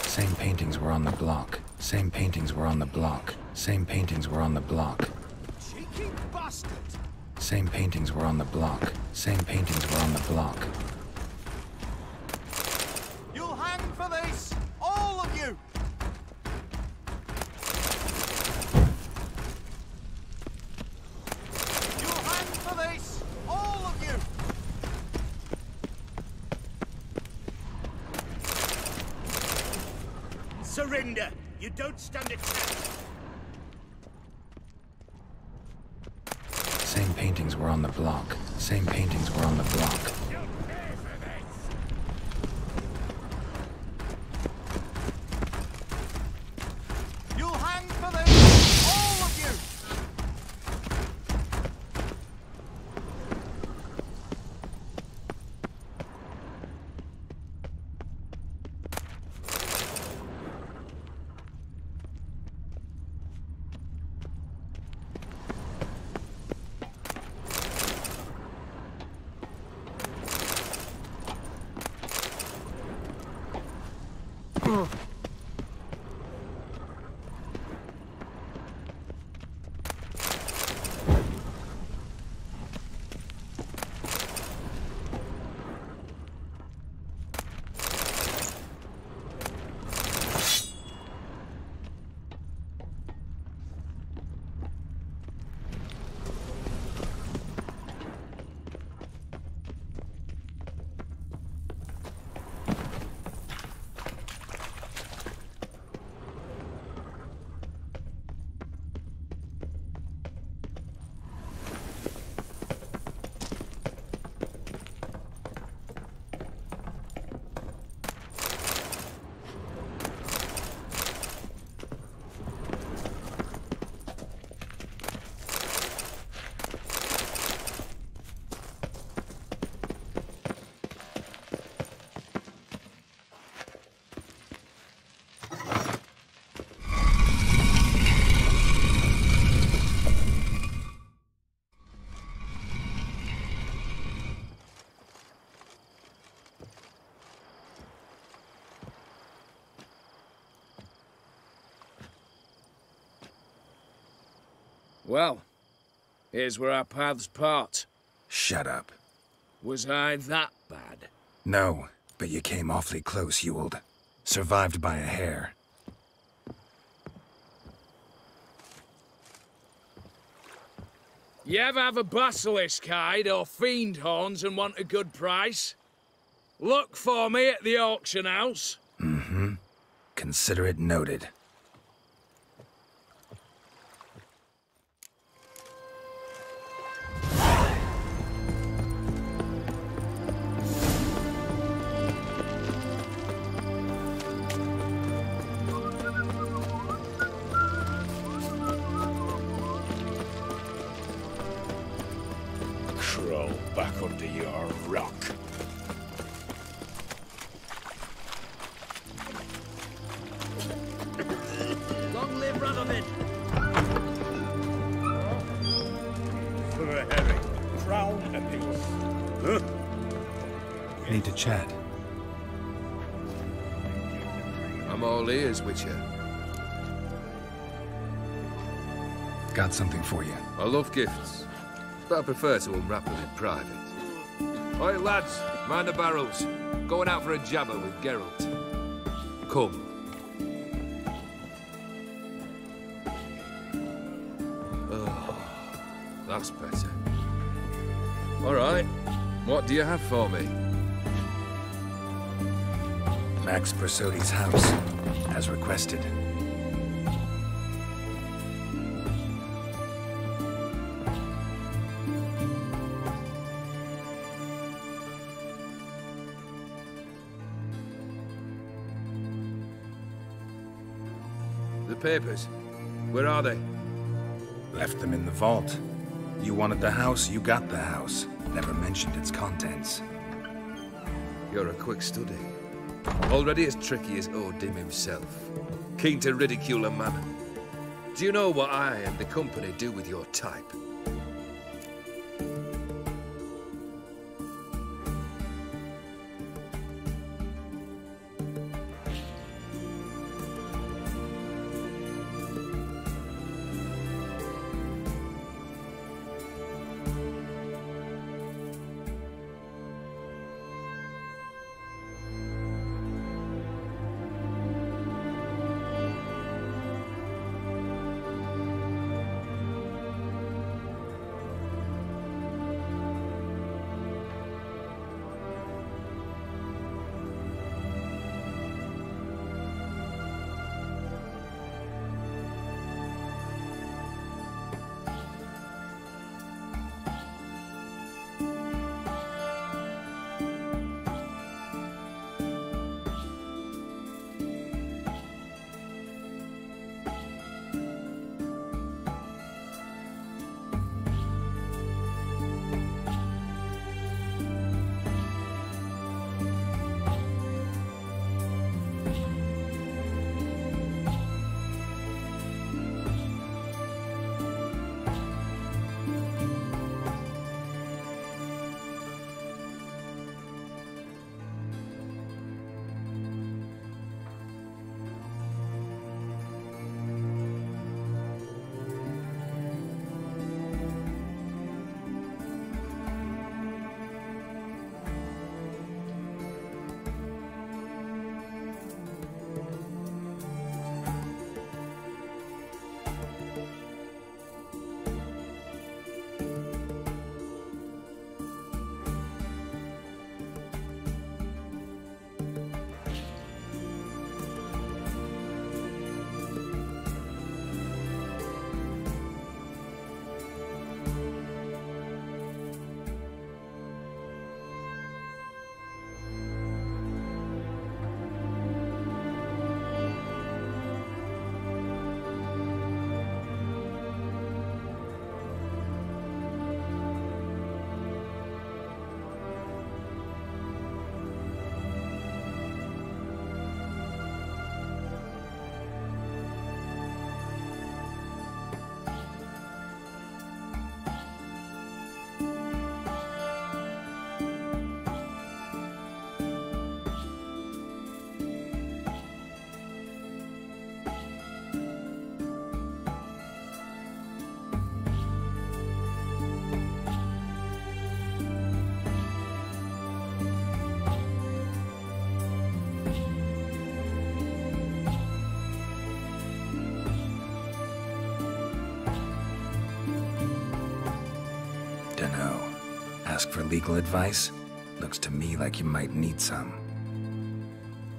Same paintings were on the block. Same paintings were on the block. Same paintings were on the block. Cheeky bastard! Same paintings were on the block. Same paintings were on the block. You'll hang for this! All of you! surrender. You don't stand a chance. Same paintings were on the block. Same paintings were on the block. You'll hang for this, all of you! Well, here's where our paths part. Shut up. Was I that bad? No, but you came awfully close, Ewald. Survived by a hair. You ever have a basilisk hide or fiend horns and want a good price? Look for me at the auction house. Mm-hmm. Consider it noted. Crawl back under your rock. Long live Radovid! For a herring, crown apiece. Huh? Need to chat. I'm all ears, Witcher. Got something for you. I love gifts, but I prefer to unwrap them in private. Oi, lads, mind the barrels. Going out for a jabber with Geralt. Come. Oh, that's better. All right, what do you have for me? Max Bersodi's house, as requested. The papers, where are they? Left them in the vault. You wanted the house, you got the house. Never mentioned its contents. You're a quick study. Already as tricky as Odin himself. Keen to ridicule a man. Do you know what I and the company do with your type? ask for legal advice? Looks to me like you might need some.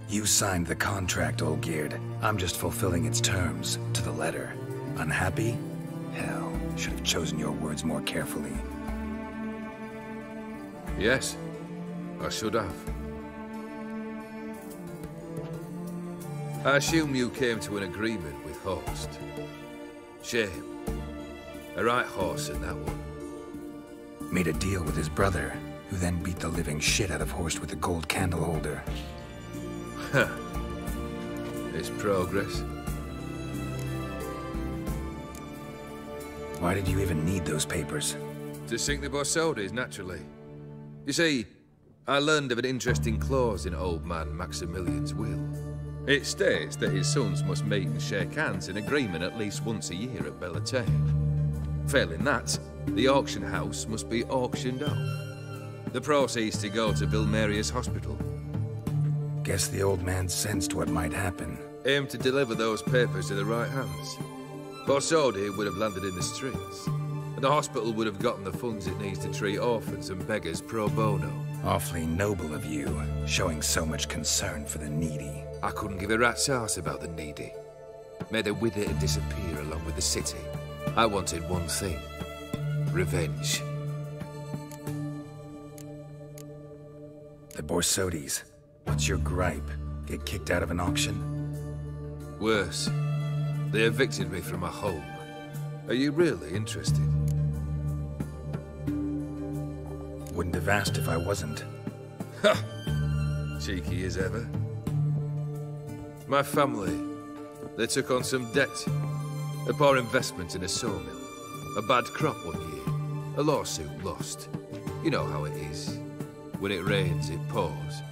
You signed the contract, Olgierd. I'm just fulfilling its terms, to the letter. Unhappy? Hell, should have chosen your words more carefully. Yes, I should have. I assume you came to an agreement with Horst. Shame. A right horse in that one. Made a deal with his brother, who then beat the living shit out of Horst with the gold candle holder. Huh. It's progress. Why did you even need those papers? To sink the Borsodis, naturally. You see, I learned of an interesting clause in old man Maximilian's will. It states that his sons must meet and shake hands in agreement at least once a year at Bellatane. Failing that, the auction house must be auctioned off. The proceeds to go to Vilmeria's hospital. Guess the old man sensed what might happen. Aimed to deliver those papers to the right hands. Borsodi would have landed in the streets, and the hospital would have gotten the funds it needs to treat orphans and beggars pro bono. Awfully noble of you, showing so much concern for the needy. I couldn't give a rat's ass about the needy. Made her wither and disappear along with the city. I wanted one thing. Revenge. The Borsodis. What's your gripe? Get kicked out of an auction? Worse. They evicted me from my home. Are you really interested? Wouldn't have asked if I wasn't. Ha! Cheeky as ever. My family, they took on some debt. A poor investment in a sawmill. A bad crop one year. A lawsuit lost. You know how it is. When it rains, it pours.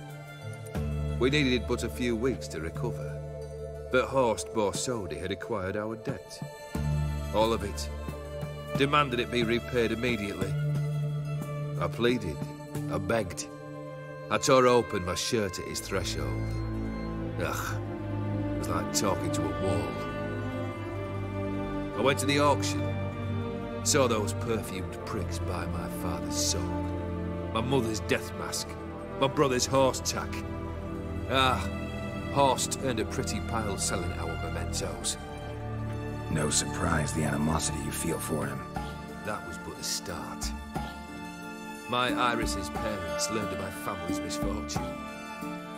We needed but a few weeks to recover. But Horst Borsodi had acquired our debt. All of it. Demanded it be repaid immediately. I pleaded. I begged. I tore open my shirt at his threshold. Ugh. It was like talking to a wall. I went to the auction. Saw those perfumed prigs buy my father's sword. My mother's death mask. My brother's horse tack. Ah. Horst earned a pretty pile selling our mementos. No surprise the animosity you feel for him. That was but the start. My Iris's parents learned of my family's misfortune,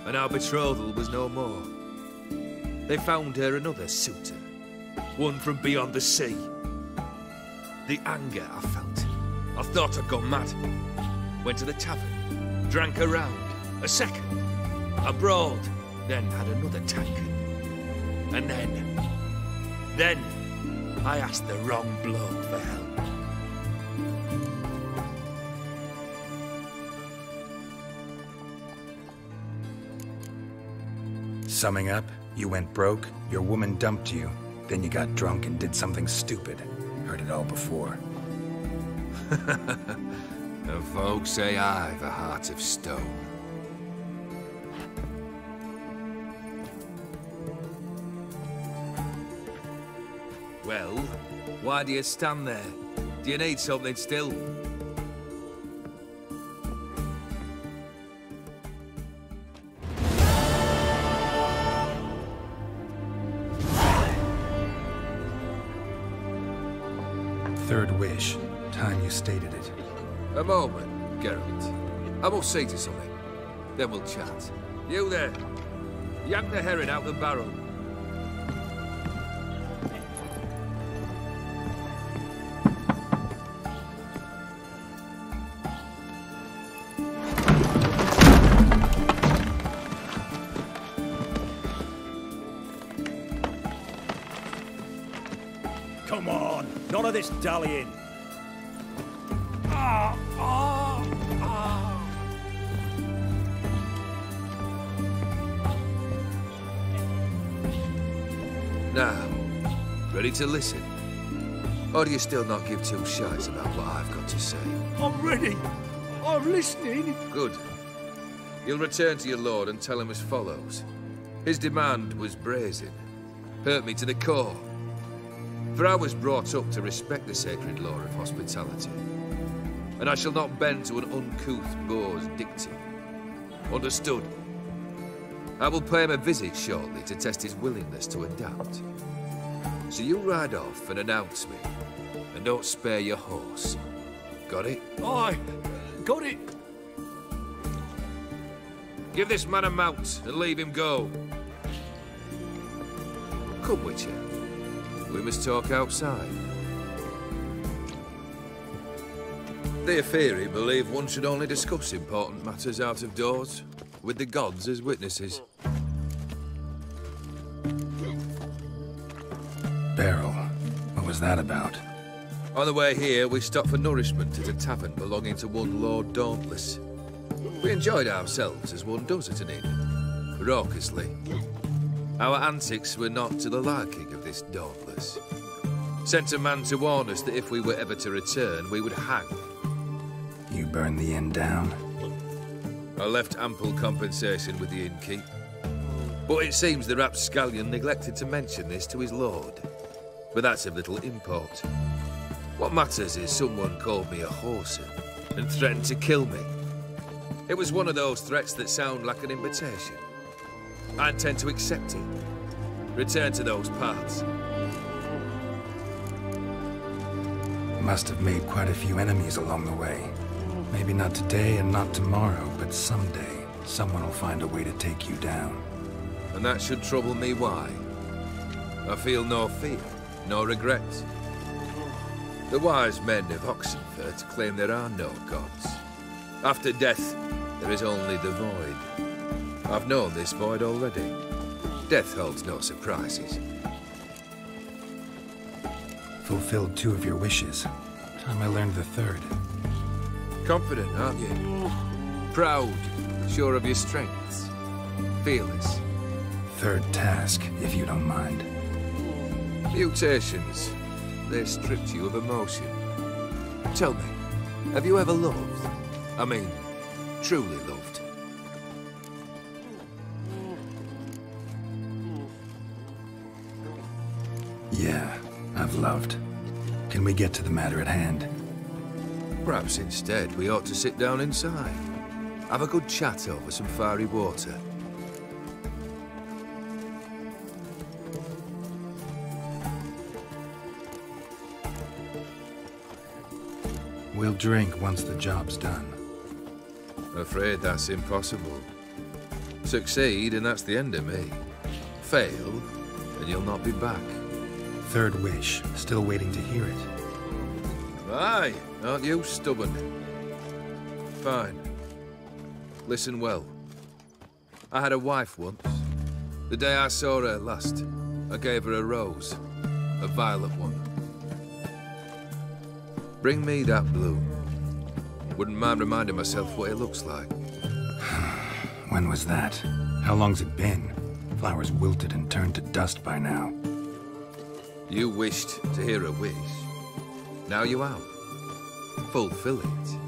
and our betrothal was no more. They found her another suitor, one from beyond the sea. The anger I felt, I thought I'd gone mad. Went to the tavern, drank a round, a second, abroad. Then had another tankard. And then I asked the wrong bloke for help. Summing up, you went broke, your woman dumped you, then you got drunk and did something stupid. Heard it all before. And folks say I've a heart of stone. Well, why do you stand there? Do you need something still? Third wish. Time you stated it. A moment, Geralt. I must say to something. Then we'll chat. You there. Yank the herring out the barrel. Come on, none of this dallying. Now, ready to listen? Or do you still not give two shites about what I've got to say? I'm ready. I'm listening. Good. You'll return to your lord and tell him as follows. His demand was brazen. Hurt me to the core. For I was brought up to respect the sacred law of hospitality. and I shall not bend to an uncouth boor's dictum. Understood? I will pay him a visit shortly to test his willingness to adapt. So you ride off and announce me, and don't spare your horse. Got it? Aye, got it. Give this man a mount and leave him go. Come, Witcher. We must talk outside. The Aetheri believe one should only discuss important matters out of doors, with the gods as witnesses. Beryl, what was that about? On the way here, we stopped for nourishment at a tavern belonging to one Lord Dauntless. We enjoyed ourselves as one does at an inn, raucously. Our antics were not to the liking of this Dauntless. Sent a man to warn us that if we were ever to return, we would hang. You burned the inn down? I left ample compensation with the innkeep. But it seems the rapscallion neglected to mention this to his lord. But that's of little import. What matters is someone called me a whoreson and threatened to kill me. It was one of those threats that sound like an invitation. I intend to accept it. Return to those parts. Must have made quite a few enemies along the way. Maybe not today and not tomorrow, but someday, someone will find a way to take you down. And that should trouble me why? I feel no fear, no regret. The wise men of Oxenfurt claim there are no gods. After death, there is only the void. I've known this void already. Death holds no surprises. Fulfilled 2 of your wishes. Time I learned the 3rd. Confident, aren't you? Proud, sure of your strengths. Fearless. 3rd task, if you don't mind. Mutations. They stripped you of emotion. Tell me, have you ever loved? I mean, truly loved? Yeah, I've loved. Can we get to the matter at hand? Perhaps instead we ought to sit down inside. Have a good chat over some fiery water. We'll drink once the job's done. Afraid that's impossible. Succeed and that's the end of me. Fail and you'll not be back. 3rd wish. Still waiting to hear it. Aye, aren't you stubborn? Fine. Listen well. I had a wife once. The day I saw her last, I gave her a rose. A violet one. Bring me that bloom. Wouldn't mind reminding myself what it looks like. When was that? How long's it been? Flowers wilted and turned to dust by now. You wished to hear a wish. Now you have. Fulfill it.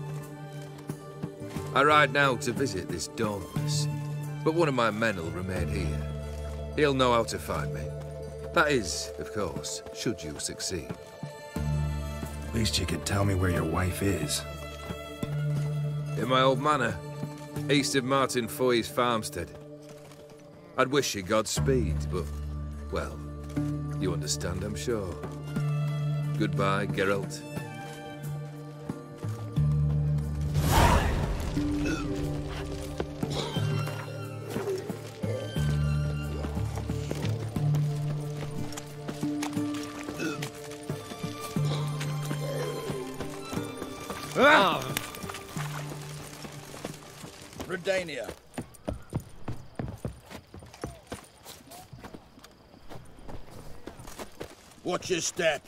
I ride now to visit this Dauntless, but one of my men will remain here. He'll know how to find me. That is, of course, should you succeed. At least you could tell me where your wife is. In my old manor, east of Martin Foy's farmstead. I'd wish you Godspeed, but, well, you understand, I'm sure. Goodbye, Geralt. Redania. Watch your step.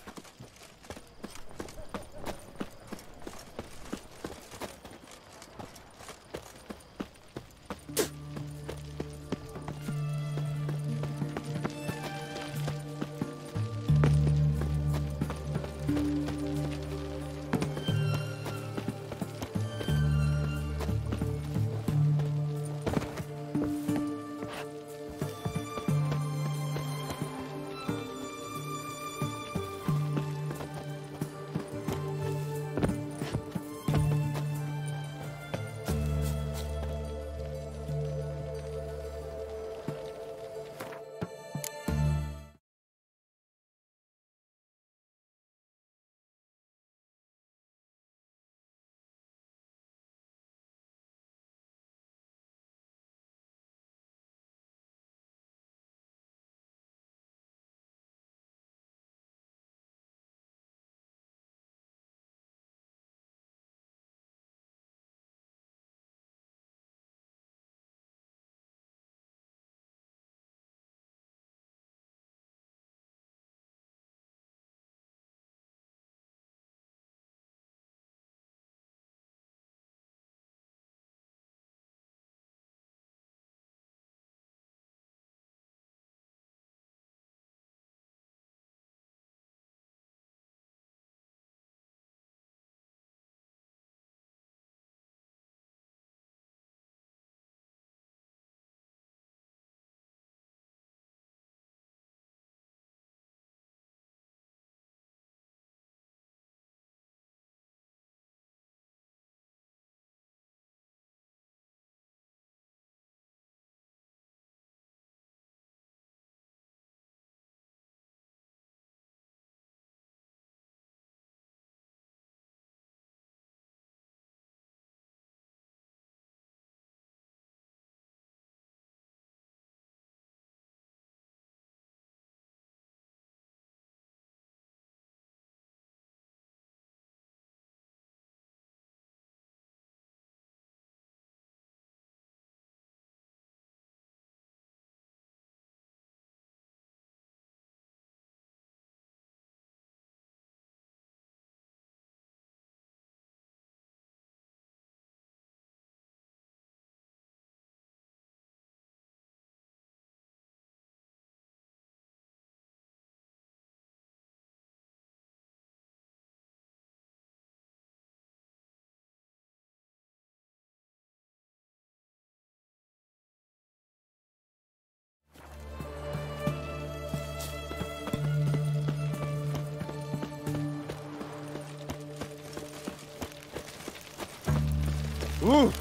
Ooh!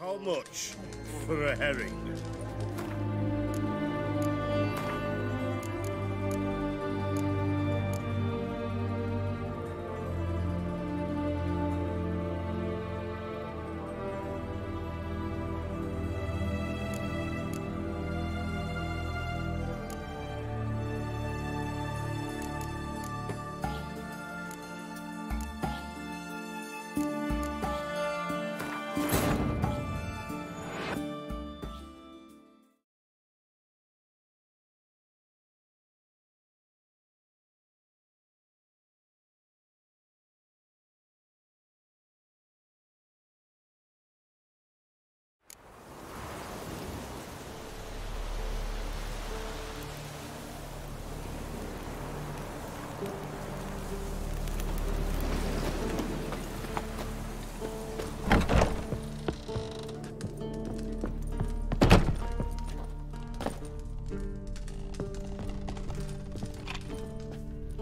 How much for a herring?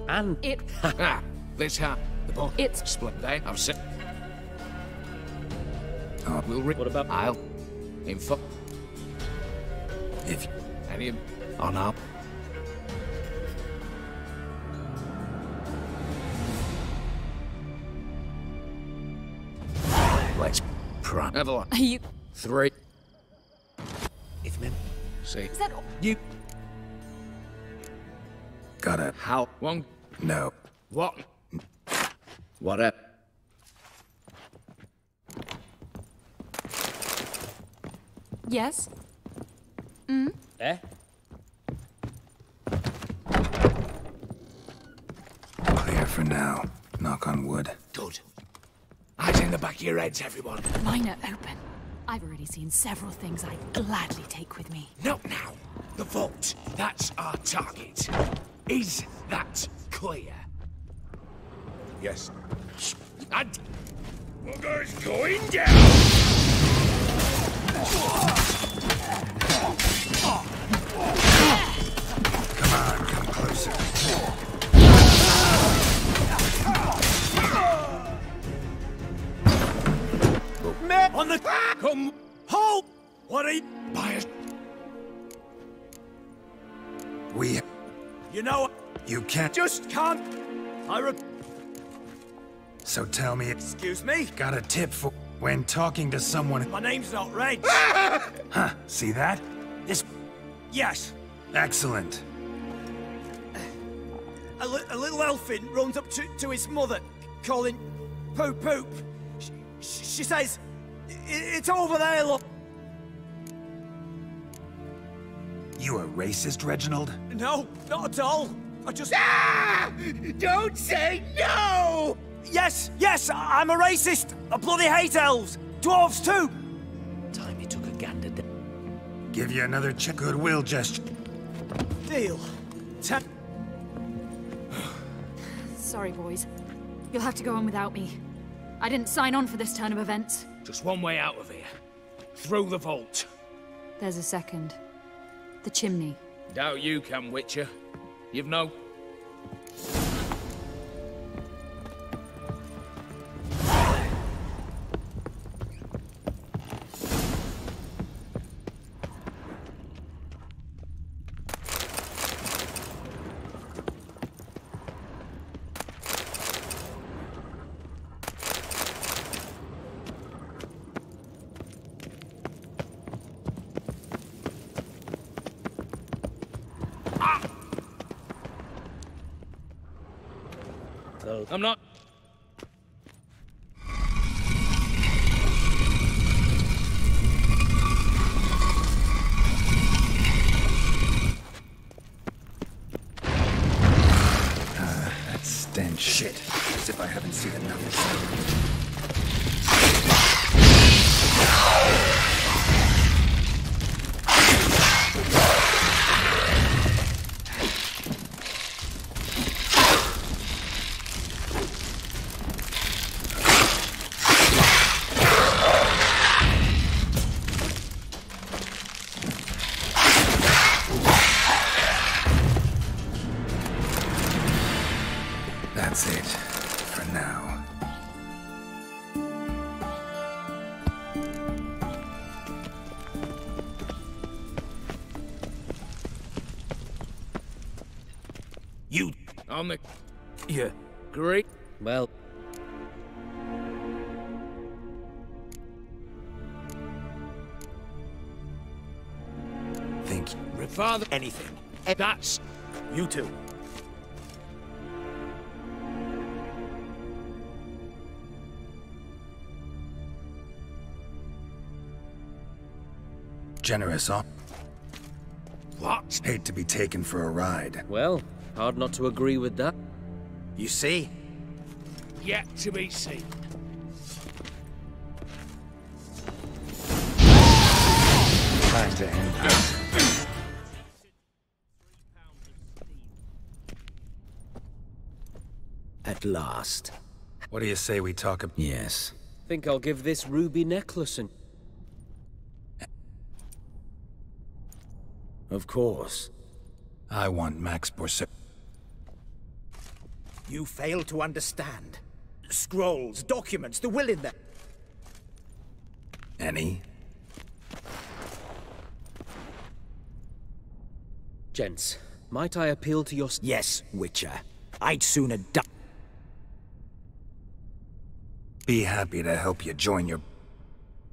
And it. Let's have the ball. It's split day. I've said. We'll what about I'll info. If any on up. Let's prime. Have a lot. Are you 3. If men see Is that all? you got it. how one No. what whatever. Yes? Eh? Clear for now. Knock on wood. Good. Eyes in the back of your heads, everyone. Mine are open. I've already seen several things I'd gladly take with me. Not now. The vault. That's our target. Is that clear? Yes. And Bugger's going down! Come on, come closer. On the... Come... Hold! What are you... Bias. We... You know... You can't... Just can't... So tell me... Excuse me? Got a tip for... When talking to someone... My name's not Reg. Huh, see that? This... Yes. Excellent. A little elfin runs up to his mother, calling... Poop poop. She says... It's over there, look. You a racist, Reginald? No, not at all. I just... Ah! Don't say no! Yes, I'm a racist. I bloody hate elves. Dwarves too. Time you took a gander down. Give you another goodwill gesture. Deal. Sorry, boys. You'll have to go on without me. I didn't sign on for this turn of events. Just one way out of here. Through the vault. There's a second. The chimney. Doubt you can, Witcher. You've no... I'm not... That stench. Shit. As if I haven't seen enough of it. That's it, for now. You... On the... Yeah. Great. Well... Think... Father... Anything. That's... You too. Generous, huh? What? Hate to be taken for a ride. Well, hard not to agree with that. You see? Yet to be seen. Time to end this. At last. What do you say we talk about? Yes. Think I'll give this ruby necklace and... Of course. I want Max Borset. You fail to understand. Scrolls, documents, the will in them. Any? Gents, might I appeal to your... Yes, Witcher. I'd sooner die. Be happy to help you join your...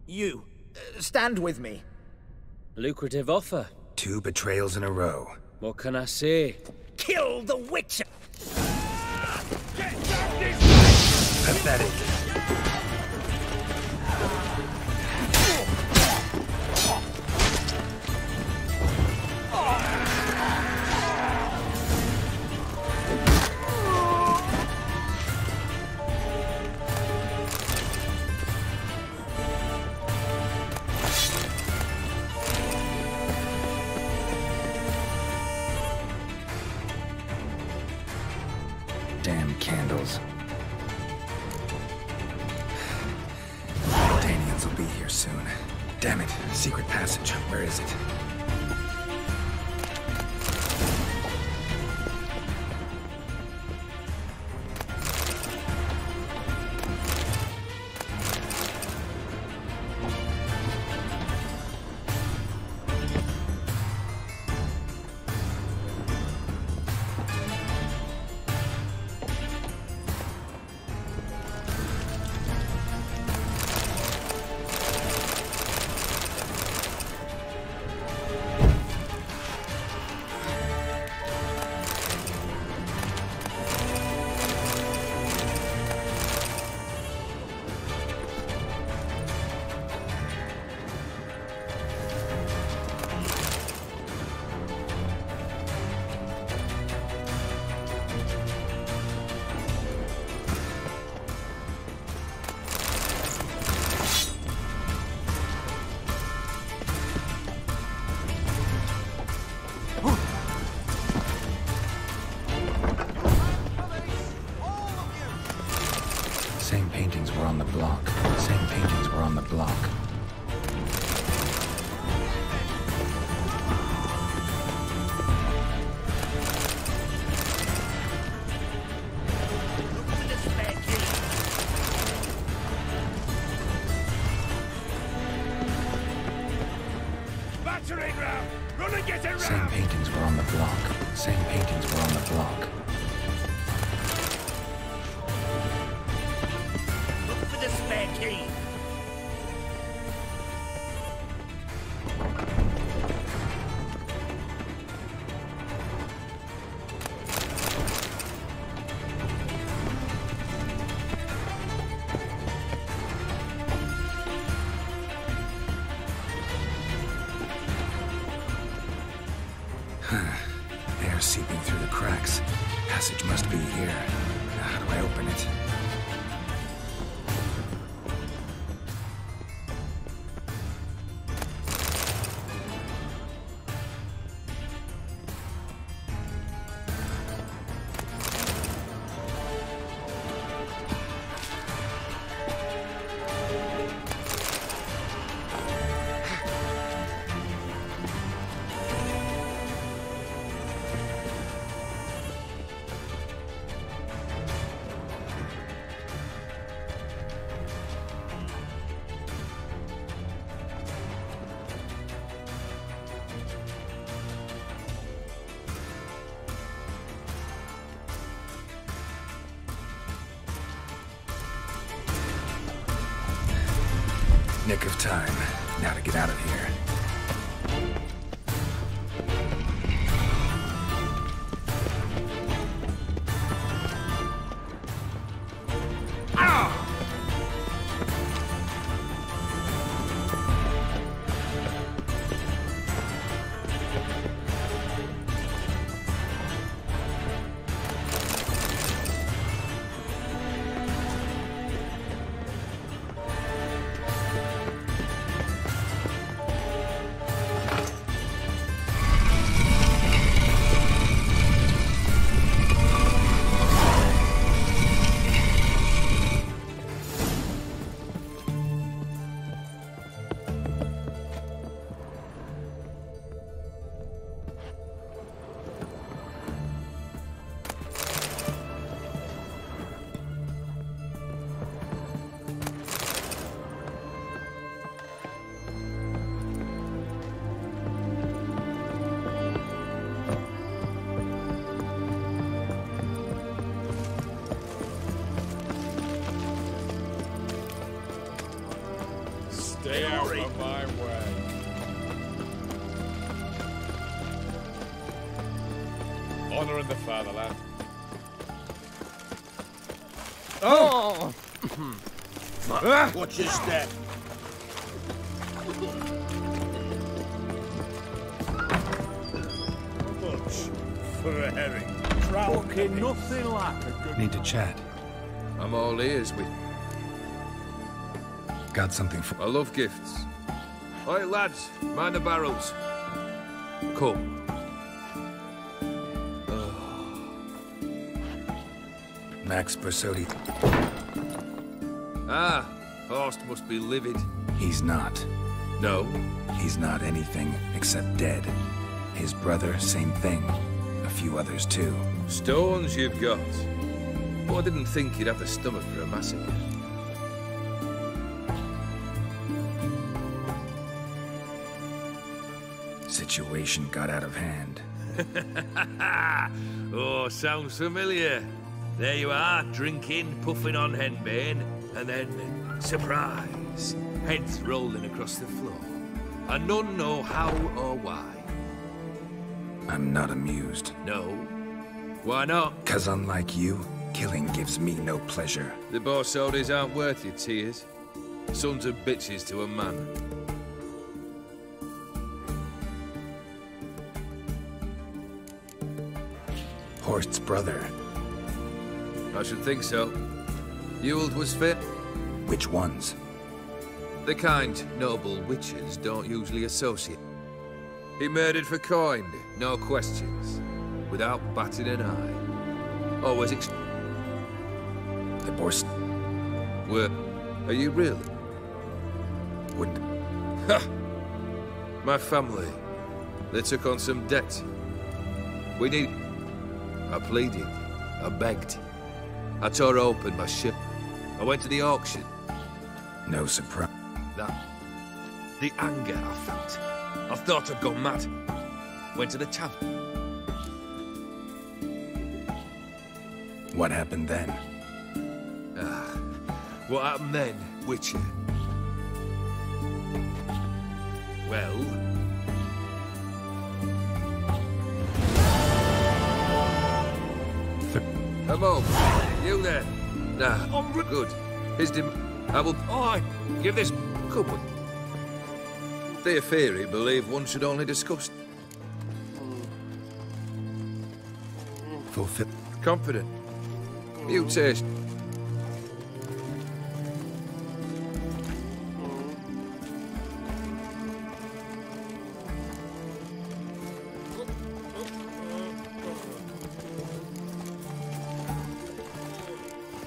You, stand with me. Lucrative offer. 2 betrayals in a row. What can I say? Kill the Witcher! Pathetic. Damn candles. Daniels will be here soon. Damn it. Secret passage. Where is it? Same paintings were on the block. Same paintings were on the block. Look for the spare key. Air seeping through the cracks. Passage must be here. Now, how do I open it? Nick of time. Now to get out of here. Stay out of my way. Honor in the fatherland. Oh! Watch your step. Much for a herring. Fucking nothing like a good... Need to chat. I'm all ears with... Got something for... I love gifts. Alright, lads, mind the barrels. Come. Max Bersodi. Ah, Horst must be livid. He's not. No? He's not anything except dead. His brother, same thing. A few others too. Stones you've got. Oh, I didn't think you'd have the stomach for a massacre. Situation got out of hand. Oh, sounds familiar. There you are, drinking, puffing on henbane, and then, surprise, heads rolling across the floor. And none know how or why. I'm not amused. No? Why not? 'Cause unlike you, killing gives me no pleasure. The Borsodis aren't worth your tears. Sons of bitches to a man. Horst's brother. I should think so. Ewald was fit. Which ones? The kind noble witches don't usually associate. He murdered for coin, no questions, without batting an eye. Always The Bors... Were... Are you really? Would... Ha! My family. They took on some debt. We need... I pleaded. I begged. I tore open my ship. I went to the auction. No surprise. That... The anger I felt. I thought I'd gone mad. went to the tavern. What happened then? What happened then, Witcher? Well... Come on, you there. Nah, good. His I will... Oi, give this... Come on. Their theory believe one should only discuss... Fulfill... Confident. Mutation.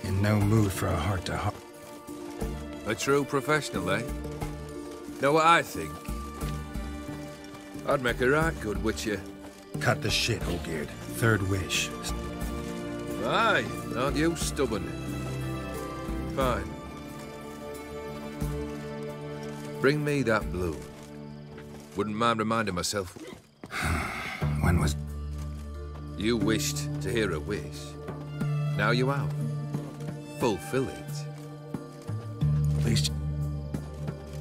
In no mood for a heart-to-heart. A true professional, eh? Know what I think? I'd make a right good Witcher. Cut the shit, Olgierd. Third wish. Aye, aren't you stubborn? Fine. Bring me that blue. Wouldn't mind reminding myself. When was... You wished to hear a wish. Now you have. Fulfill it. Please...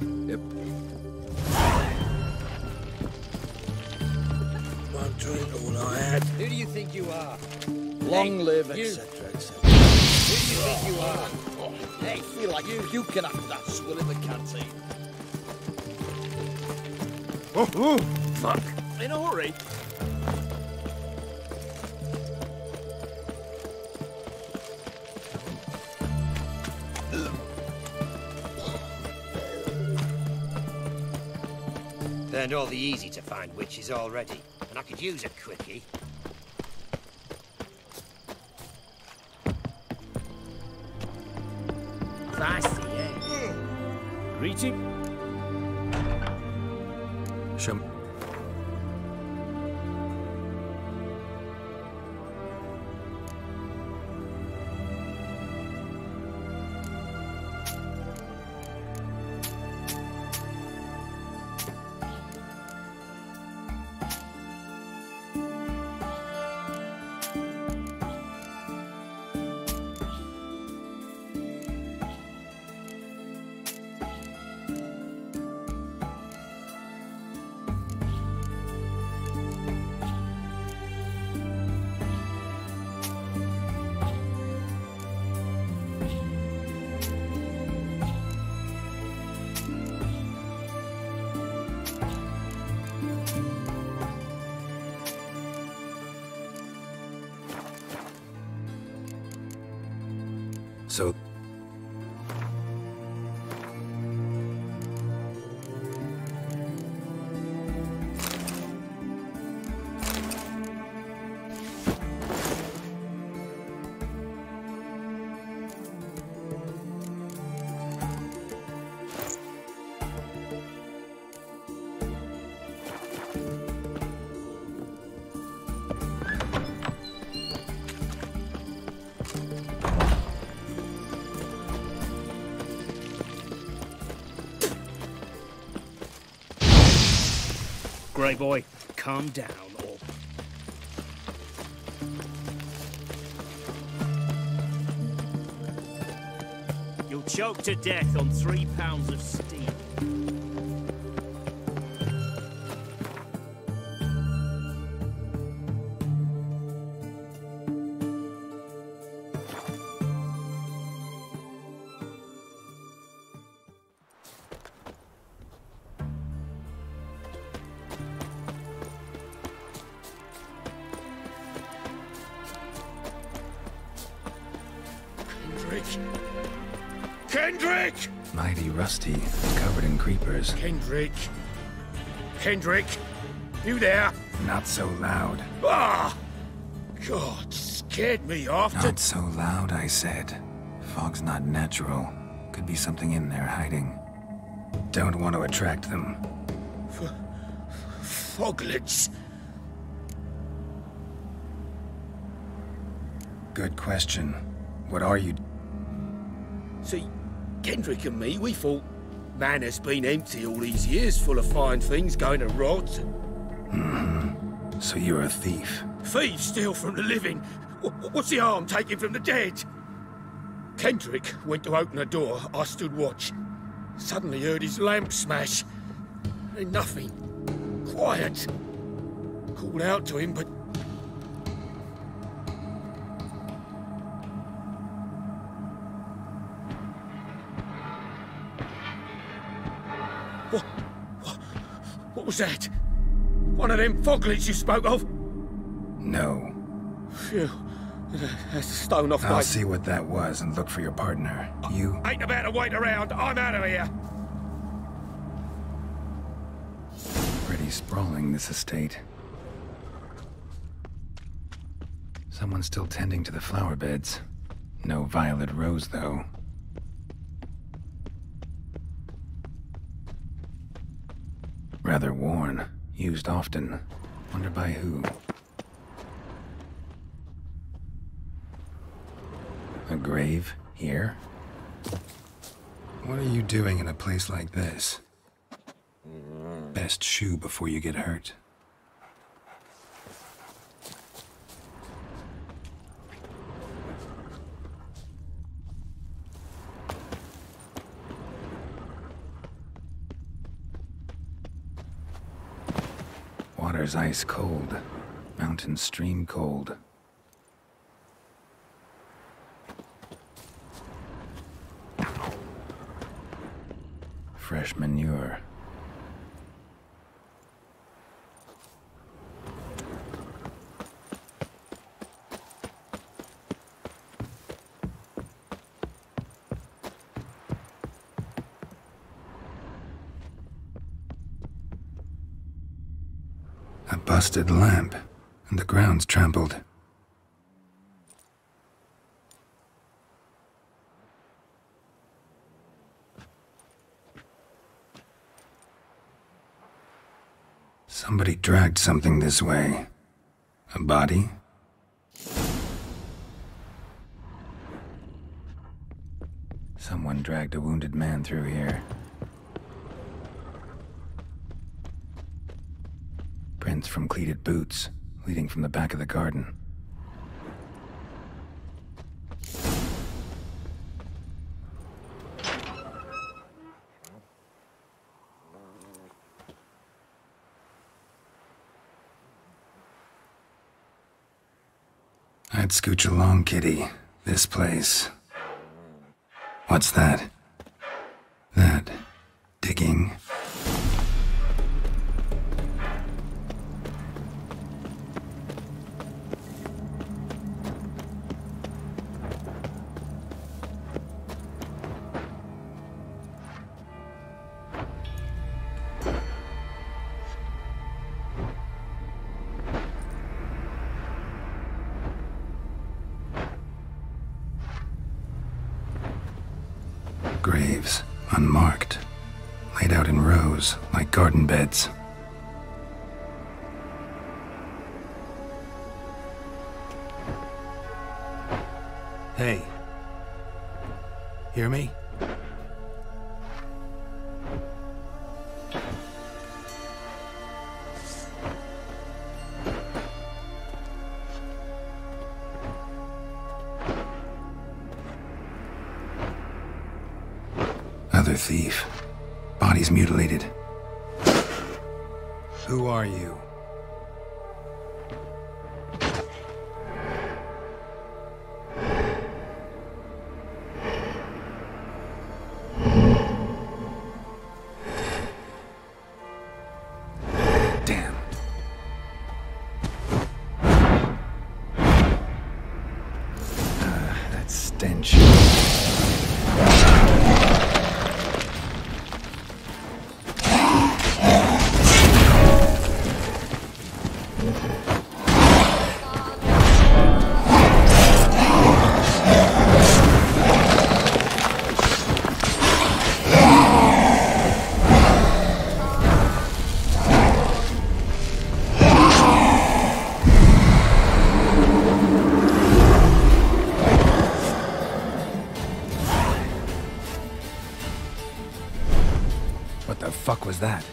Yep. One drink all I had. Who do you think you are? Long live, you. etc., etc. Who do you think you are? Hey, feel like you puking after that swill in the canteen. Oh, fuck. In a hurry? Turned all the easy-to-find witches already, and I could use a quickie. Classy, eh? Greeting? Show... So... Grey boy, calm down, or... You'll choke to death on 3 pounds of steam. Kendrick! Mighty rusty, covered in creepers. Kendrick! Kendrick! You there? Not so loud. Ah! God, scared me off. Not so loud, I said. Fog's not natural. Could be something in there hiding. Don't want to attract them. Foglets. Good question. What are you... See, Kendrick and me, we thought man has been empty all these years, full of fine things going to rot. Mm-hmm. So you're a thief? Thieves steal from the living. What's the harm taking from the dead? Kendrick went to open the door. I stood watch. Suddenly heard his lamp smash. Then nothing. Quiet. Called out to him, but... What was that? One of them foglets you spoke of? No. Phew. That's a stone off I'll my... see what that was and look for your partner. You... Ain't about to wait around. I'm out of here. Pretty sprawling, this estate. Someone's still tending to the flower beds. No violet rose, though. Rather worn. Used often. Wonder by who. A grave? Here? What are you doing in a place like this? Best shoe before you get hurt. Water's ice cold. Mountain stream cold. Fresh manure. A busted lamp, and the ground's trampled. Somebody dragged something this way. A body? Someone dragged a wounded man through here. Prints from cleated boots, leading from the back of the garden. I'd scooch along, kitty. This place. What's that? That... digging? Graves, unmarked, laid out in rows like garden beds. Hey. Hear me? Other thief. Body's mutilated. Who are you? Damn. That stench. What the fuck was that?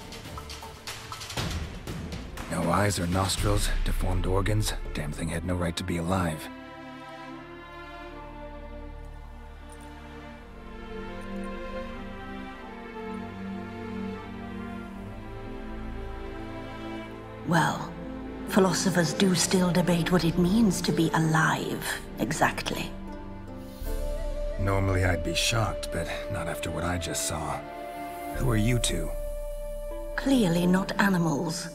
No eyes or nostrils, deformed organs. Damn thing had no right to be alive. Well, philosophers do still debate what it means to be alive, exactly. Normally I'd be shocked, but not after what I just saw. Who are you two? Clearly not animals.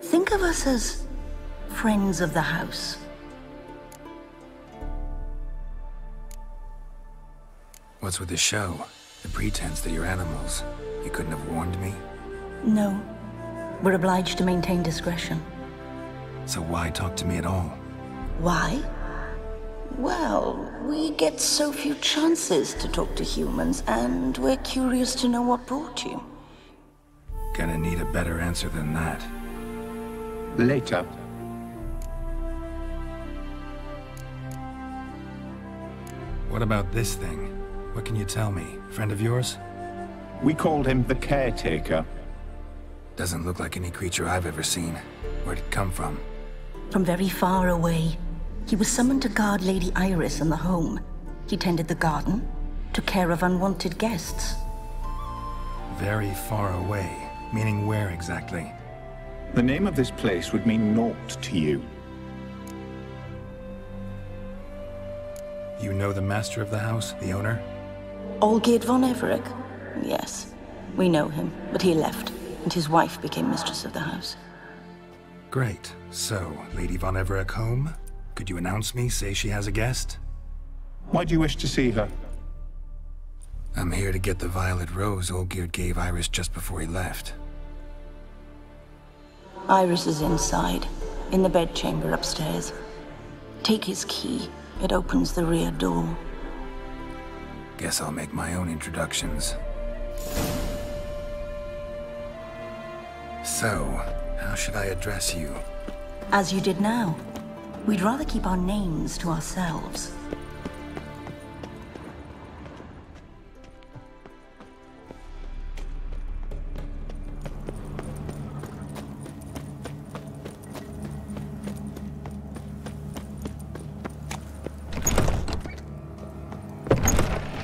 Think of us as friends of the house. What's with the show? The pretense that you're animals. You couldn't have warned me? No. We're obliged to maintain discretion. So why talk to me at all? Why? Well, we get so few chances to talk to humans, and we're curious to know what brought you. Gonna need a better answer than that. Later. What about this thing? What can you tell me? Friend of yours? We called him the Caretaker. Doesn't look like any creature I've ever seen. Where'd it come from? From very far away. He was summoned to guard Lady Iris and the home. He tended the garden, took care of unwanted guests. Very far away. Meaning where exactly? The name of this place would mean naught to you. You know the master of the house, the owner? Olgierd von Everec? Yes. We know him, but he left, and his wife became mistress of the house. Great. So, Lady von Everec home? Could you announce me, say she has a guest? Why do you wish to see her? I'm here to get the violet rose Olgierd gave Iris just before he left. Iris is inside, in the bedchamber upstairs. Take his key. It opens the rear door. Guess I'll make my own introductions. So, how should I address you? As you did now. We'd rather keep our names to ourselves.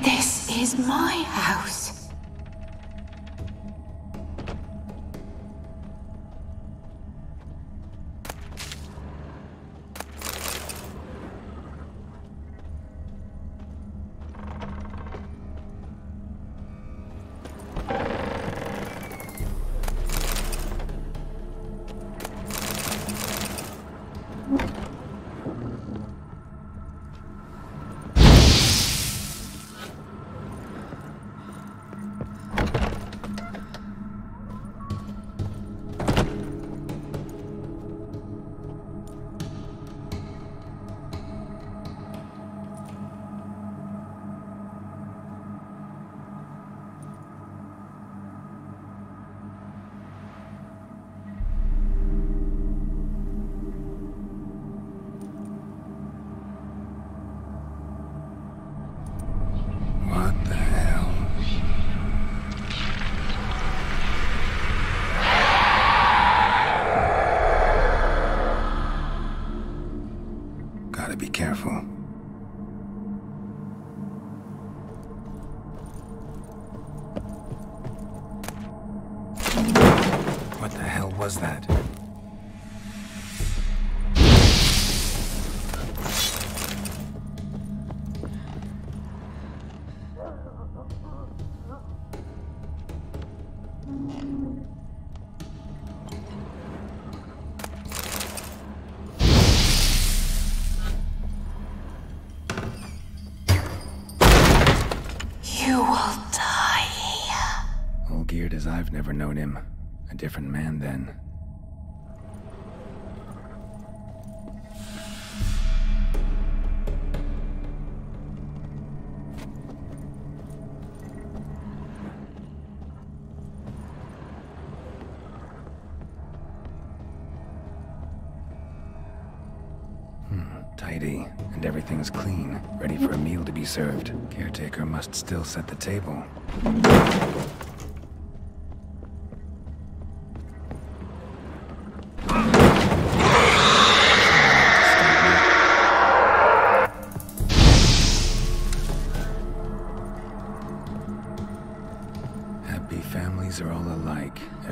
This is my house. Be careful. What the hell was that? As I've never known him. A different man then. Tidy, and everything's clean, ready for a meal to be served. Caretaker must still set the table.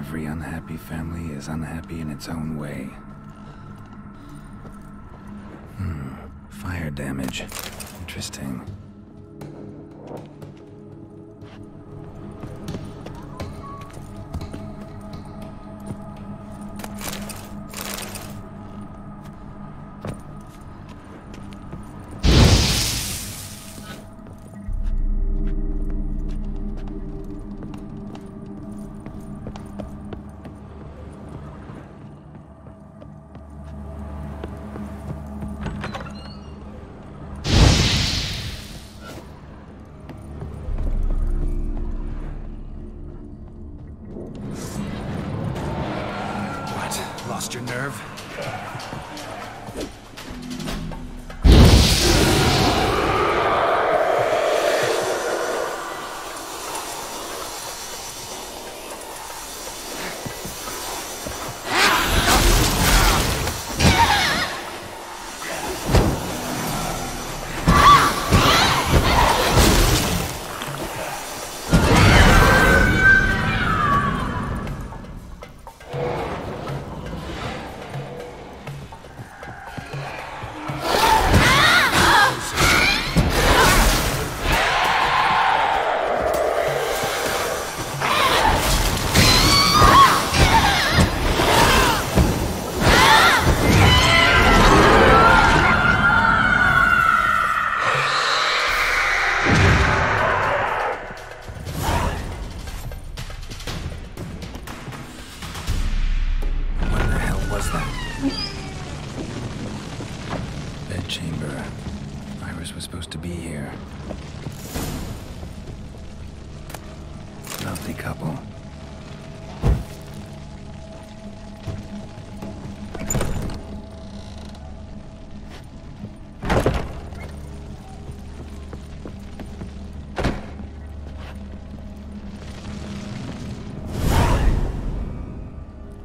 Every unhappy family is unhappy in its own way. Fire damage. Interesting. Lost your nerve?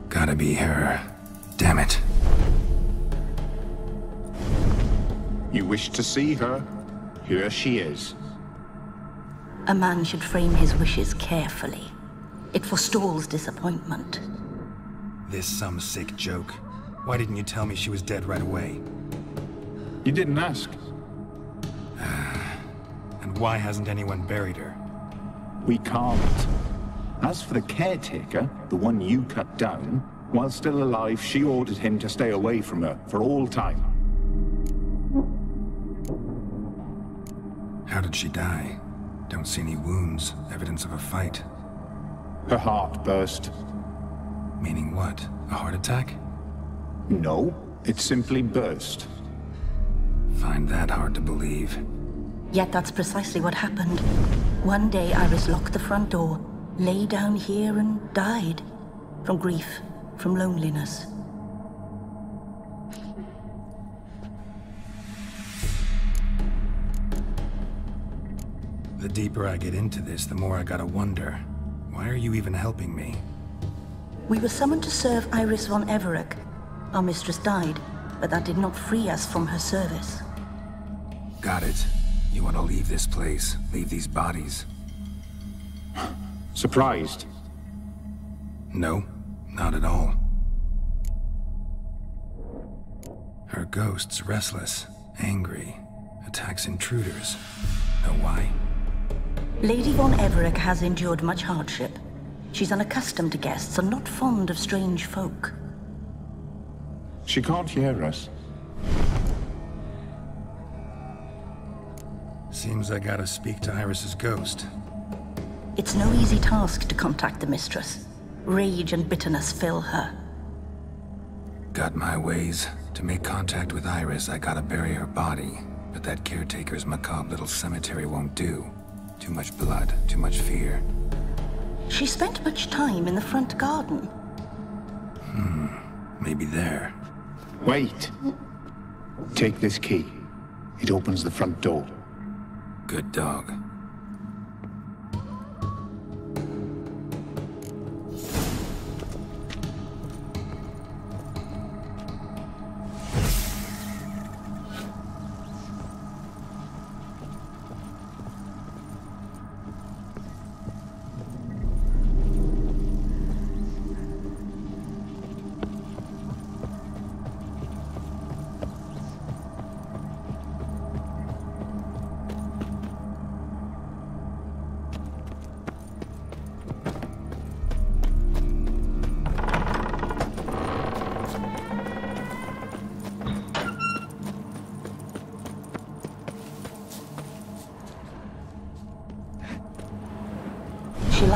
Gotta be her. Damn it. You wish to see her? Here she is. A man should frame his wishes carefully. It forestalls disappointment. This some sick joke. Why didn't you tell me she was dead right away? You didn't ask. And why hasn't anyone buried her? We can't. As for the caretaker, the one you cut down, while still alive, she ordered him to stay away from her for all time. How did she die? Don't see any wounds, evidence of a fight. Her heart burst. Meaning what? A heart attack? No, it simply burst. Find that hard to believe. Yet that's precisely what happened. One day Iris locked the front door, lay down here and died. From grief, from loneliness. The deeper I get into this, the more I gotta wonder. Why are you even helping me? We were summoned to serve Iris von Everec. Our mistress died, but that did not free us from her service. Got it. You want to leave this place, leave these bodies. Surprised? No, not at all. Her ghost's restless, angry, attacks intruders. Know why? Lady von Everec has endured much hardship. She's unaccustomed to guests and not fond of strange folk. She can't hear us. Seems I gotta speak to Iris's ghost. It's no easy task to contact the mistress. Rage and bitterness fill her. Got my ways. To make contact with Iris, I gotta bury her body. But that caretaker's macabre little cemetery won't do. Too much blood, too much fear. She spent much time in the front garden. Maybe there. Wait. Take this key. It opens the front door. Good dog.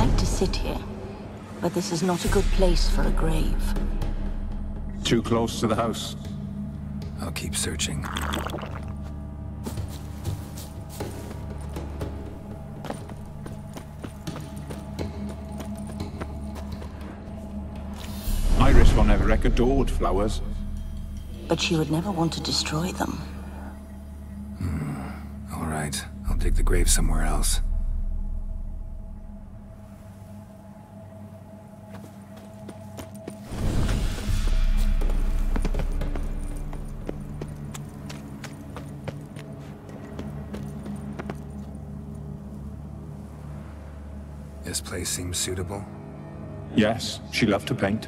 like to sit here, but this is not a good place for a grave. Too close to the house. I'll keep searching. Iris von Everec adored flowers. But she would never want to destroy them. All right, I'll dig the grave somewhere else. This place seems suitable. Yes, she loved to paint.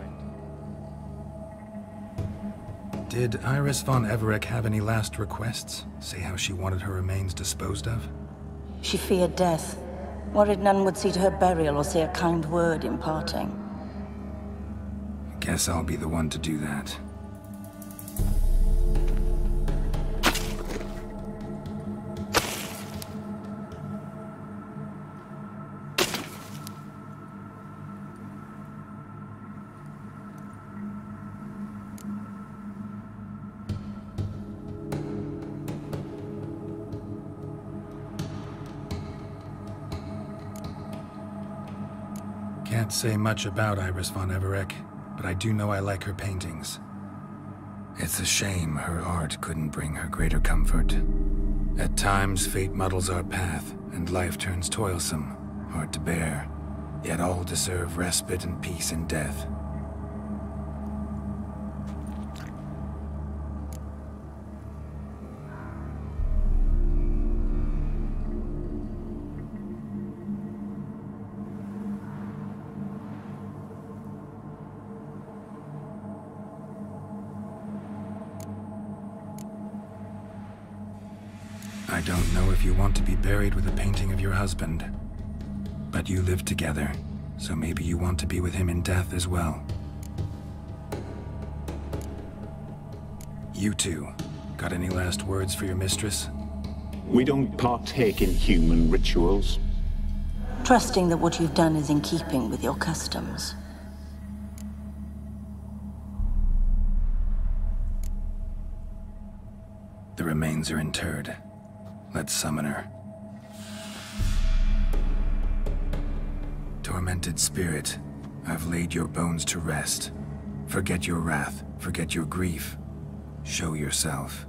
Did Iris von Everec have any last requests? Say how she wanted her remains disposed of? She feared death, worried none would see to her burial or say a kind word in parting. Guess I'll be the one to do that. Can't say much about Iris von Everec, but I do know I like her paintings. It's a shame her art couldn't bring her greater comfort. At times, fate muddles our path, and life turns toilsome, hard to bear. Yet all deserve respite and peace in death. I don't know if you want to be buried with a painting of your husband, but you live together, so maybe you want to be with him in death as well. You two, got any last words for your mistress? We don't partake in human rituals. Trusting that what you've done is in keeping with your customs. The remains are interred. Let's summon her. Tormented spirit, I've laid your bones to rest. Forget your wrath, forget your grief. Show yourself.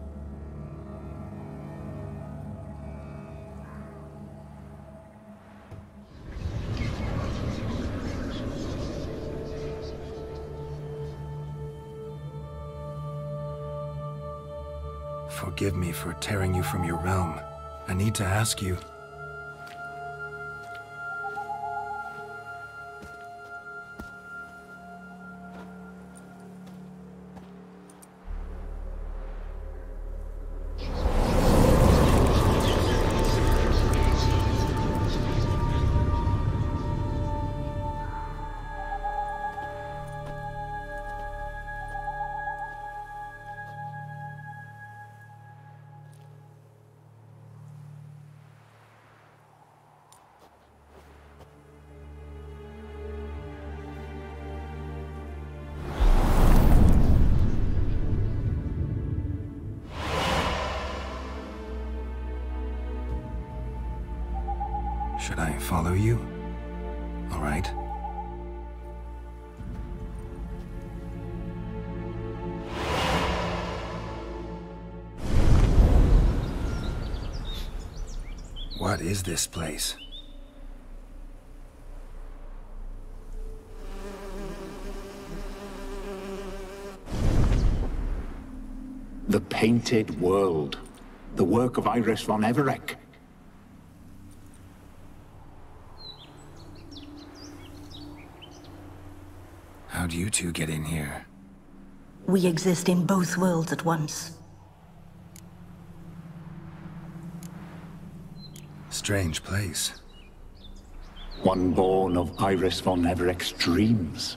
Forgive me for tearing you from your realm. I need to ask you. Should I follow you? All right. What is this place? The Painted World. The work of Iris von Everec. How'd you two get in here? We exist in both worlds at once. Strange place. One born of Iris von Everec's dreams.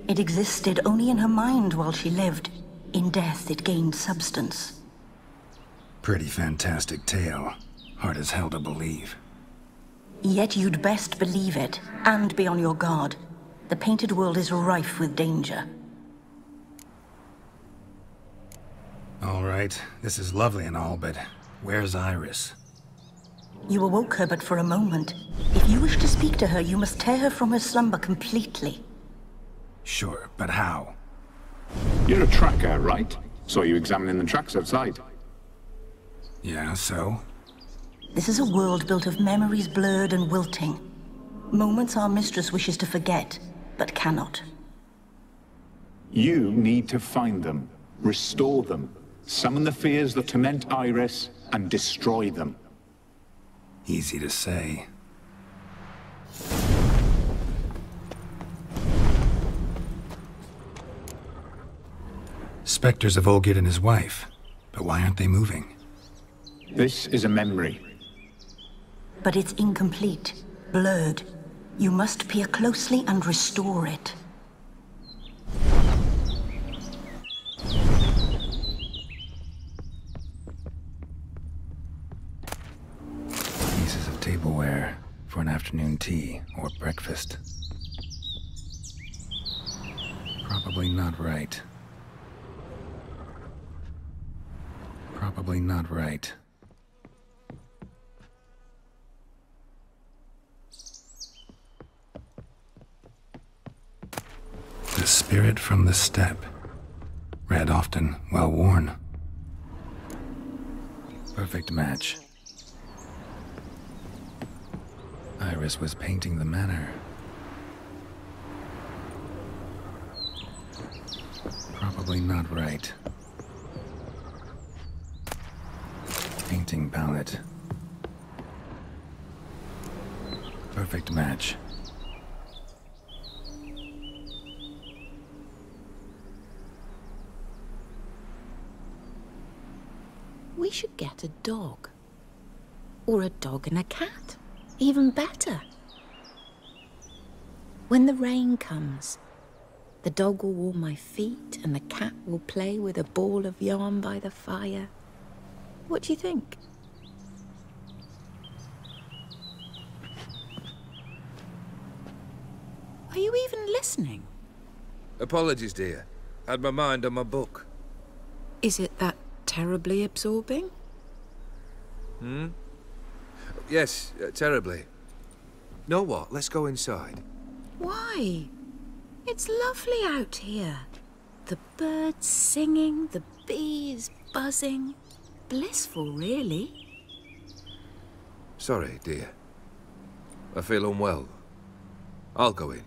It existed only in her mind while she lived. In death, it gained substance. Pretty fantastic tale. Hard as hell to believe. Yet you'd best believe it, and be on your guard. The painted world is rife with danger. All right, this is lovely and all, but where's Iris? You awoke her but for a moment. If you wish to speak to her, you must tear her from her slumber completely. Sure, but how? You're a tracker, right? Saw you examining the tracks outside. Yeah, so? This is a world built of memories blurred and wilting. Moments our mistress wishes to forget, but cannot. You need to find them, restore them, summon the fears that torment Iris, and destroy them. Easy to say. Spectres of Olgid and his wife. But why aren't they moving? This is a memory. But it's incomplete, blurred. You must peer closely and restore it. Pieces of tableware for an afternoon tea or breakfast. Probably not right. Probably not right. The spirit from the steppe. Read often, well worn. Perfect match. Iris was painting the manor. Probably not right. Painting palette. Perfect match. We should get a dog. Or a dog and a cat. Even better. When the rain comes, the dog will warm my feet and the cat will play with a ball of yarn by the fire. What do you think? Are you even listening? Apologies, dear. Had my mind on my book. Is it that terribly absorbing? Hmm? Yes, terribly. Know what? Let's go inside. Why? It's lovely out here. The birds singing, the bees buzzing. Blissful, really. Sorry, dear. I feel unwell. I'll go in.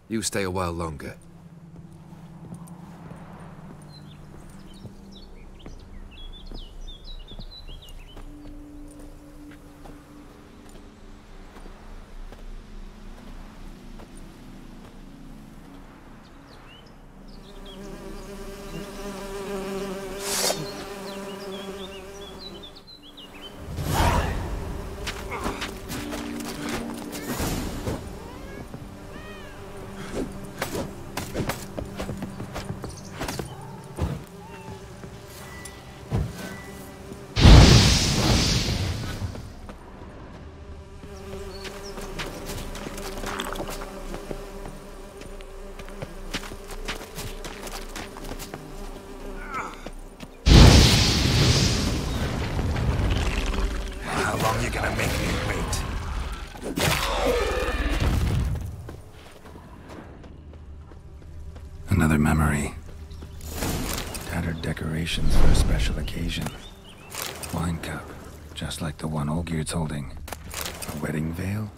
You stay a while longer. Another memory. Tattered decorations for a special occasion. Wine cup, just like the one Olgierd's holding. A wedding veil?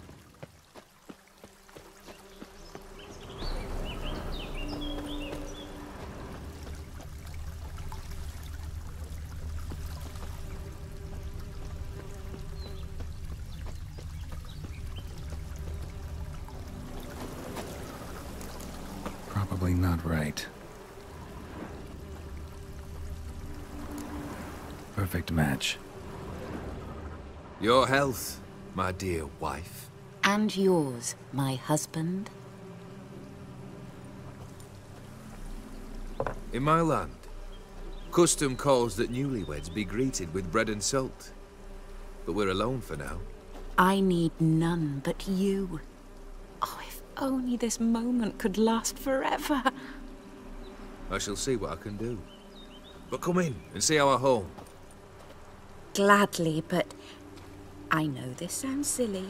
Probably not right. Perfect match. Your health, my dear wife. And yours, my husband. In my land, custom calls that newlyweds be greeted with bread and salt. But we're alone for now. I need none but you. Oh, if only this moment could last forever. I shall see what I can do. But come in and see our home. Gladly, but I know this sounds silly,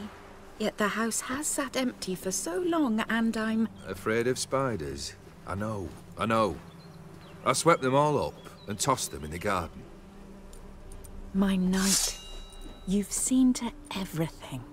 yet the house has sat empty for so long and I'm... Afraid of spiders? I know. I swept them all up and tossed them in the garden. My knight, you've seen to everything.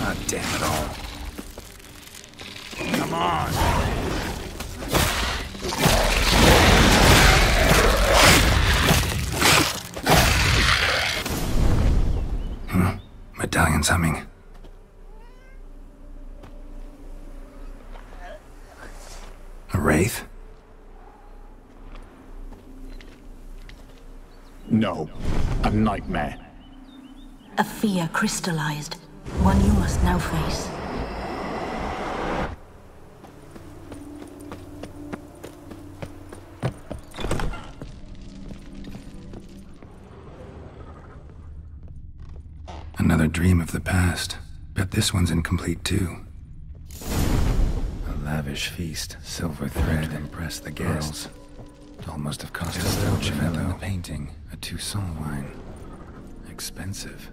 Ah, damn it all. Come on. Medallion's humming. A wraith? No, a nightmare. A fear crystallized, one you must now face. Another dream of the past. Bet this one's incomplete too. A lavish feast, silver thread to impress the guests. All must have cost us a in the painting. A Toussaint wine. Expensive.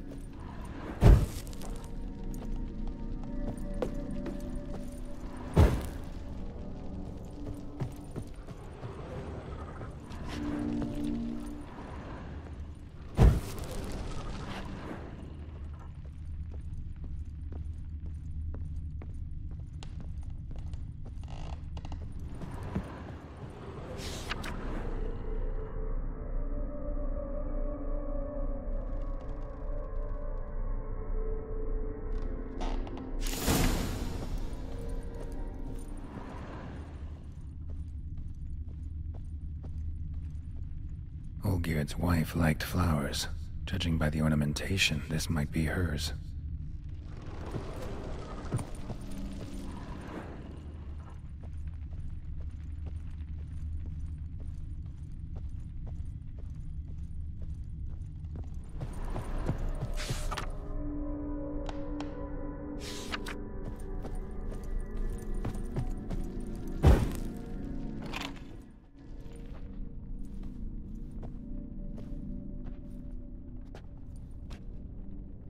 Olgierd's wife liked flowers. Judging by the ornamentation, this might be hers.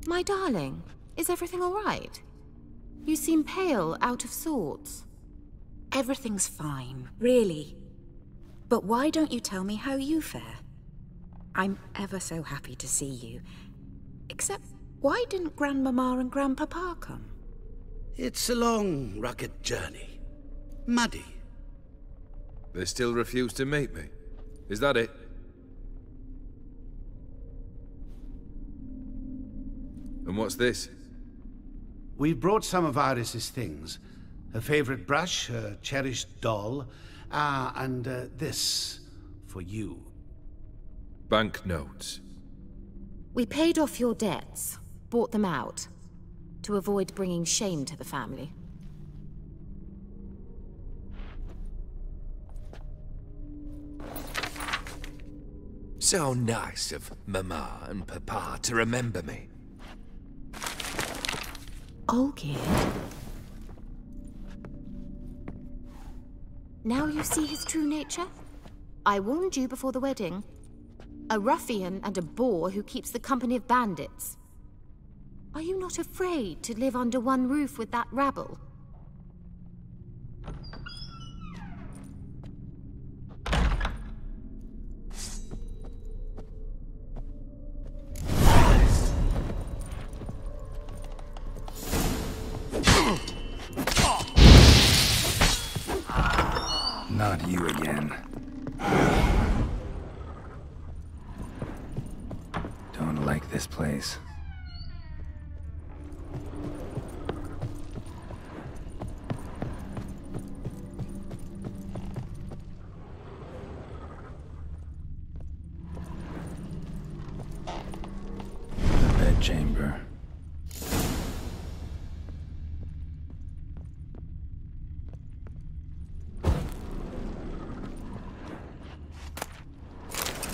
My darling, is everything all right? You seem pale, out of sorts. Everything's fine, really. But why don't you tell me how you fare? I'm ever so happy to see you. Except, why didn't Grandmama and Grandpapa come? It's a long, rugged journey. Muddy. They still refuse to meet me. Is that it? And what's this? We've brought some of Iris's things. Her favorite brush, her cherished doll, and this for you. Banknotes. We paid off your debts, bought them out, to avoid bringing shame to the family. So nice of Mama and Papa to remember me. Olgierd? Now you see his true nature? I warned you before the wedding. A ruffian and a boor who keeps the company of bandits. Are you not afraid to live under one roof with that rabble? Not you again. Don't like this place. The bed chamber.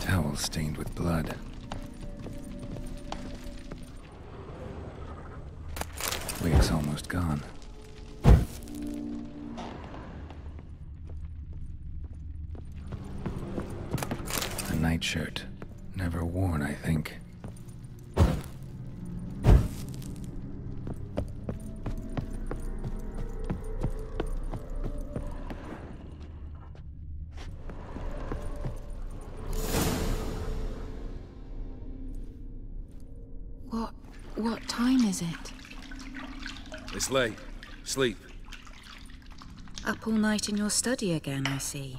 Towel stained with blood. Wig's almost gone. A nightshirt. Never worn, I think. What time is it? It's late. Sleep. Up all night in your study again, I see.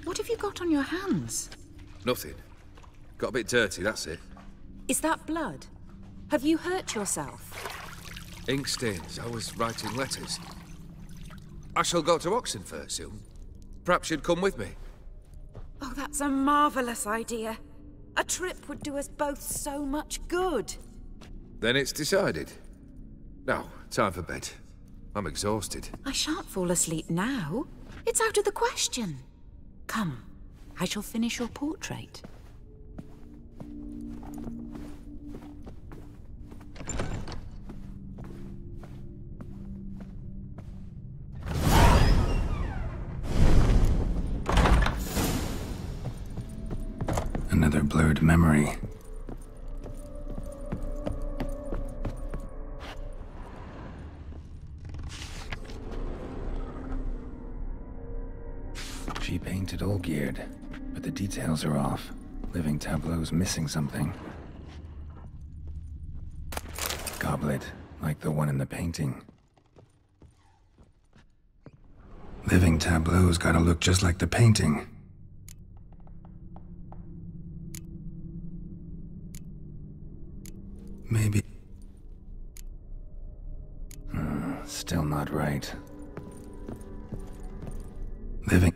What have you got on your hands? Nothing. Got a bit dirty, that's it. Is that blood? Have you hurt yourself? Ink stains. I was writing letters. I shall go to Oxenfurt soon. Perhaps you'd come with me. Oh, that's a marvelous idea. A trip would do us both so much good. Then it's decided. Now, time for bed. I'm exhausted. I shan't fall asleep now. It's out of the question. Come, I shall finish your portrait. Another blurred memory. She painted Olgierd, but the details are off. Living tableau's missing something. Goblet, like the one in the painting. Living tableau's gotta look just like the painting. Maybe... still not right. Living...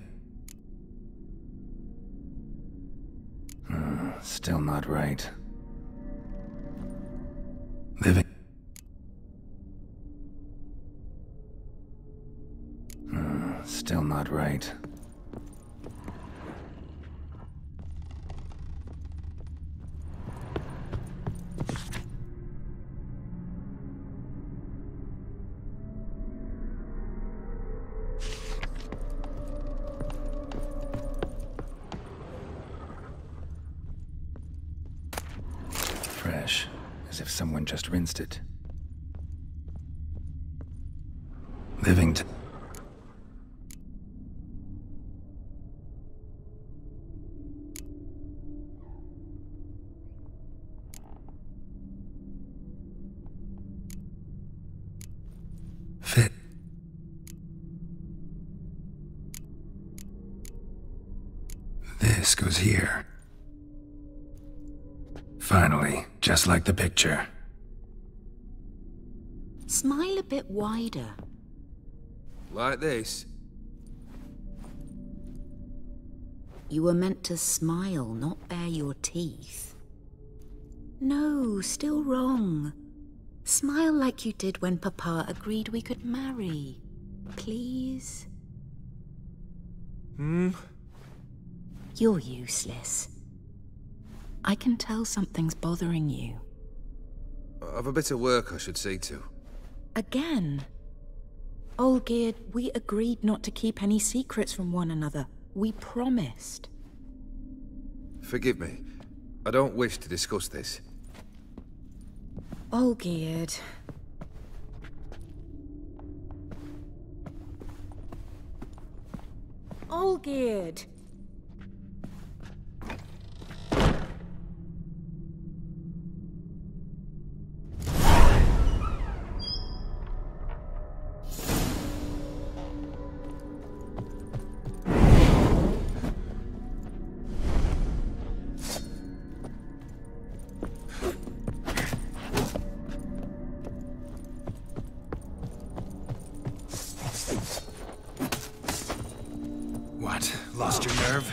still not right. Living... still not right. Fresh, as if someone just rinsed it. Living fit. This goes here. Finally, just like the picture. Smile a bit wider. Like this? You were meant to smile, not bare your teeth. No, still wrong. Smile like you did when Papa agreed we could marry. Please? You're useless. I can tell something's bothering you. I've a bit of work I should see to. Again? Olgierd, we agreed not to keep any secrets from one another. We promised. Forgive me. I don't wish to discuss this. Olgierd. Olgierd! What? Lost your nerve?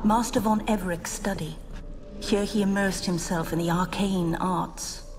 Master von Evereck's study. Here he immersed himself in the arcane arts.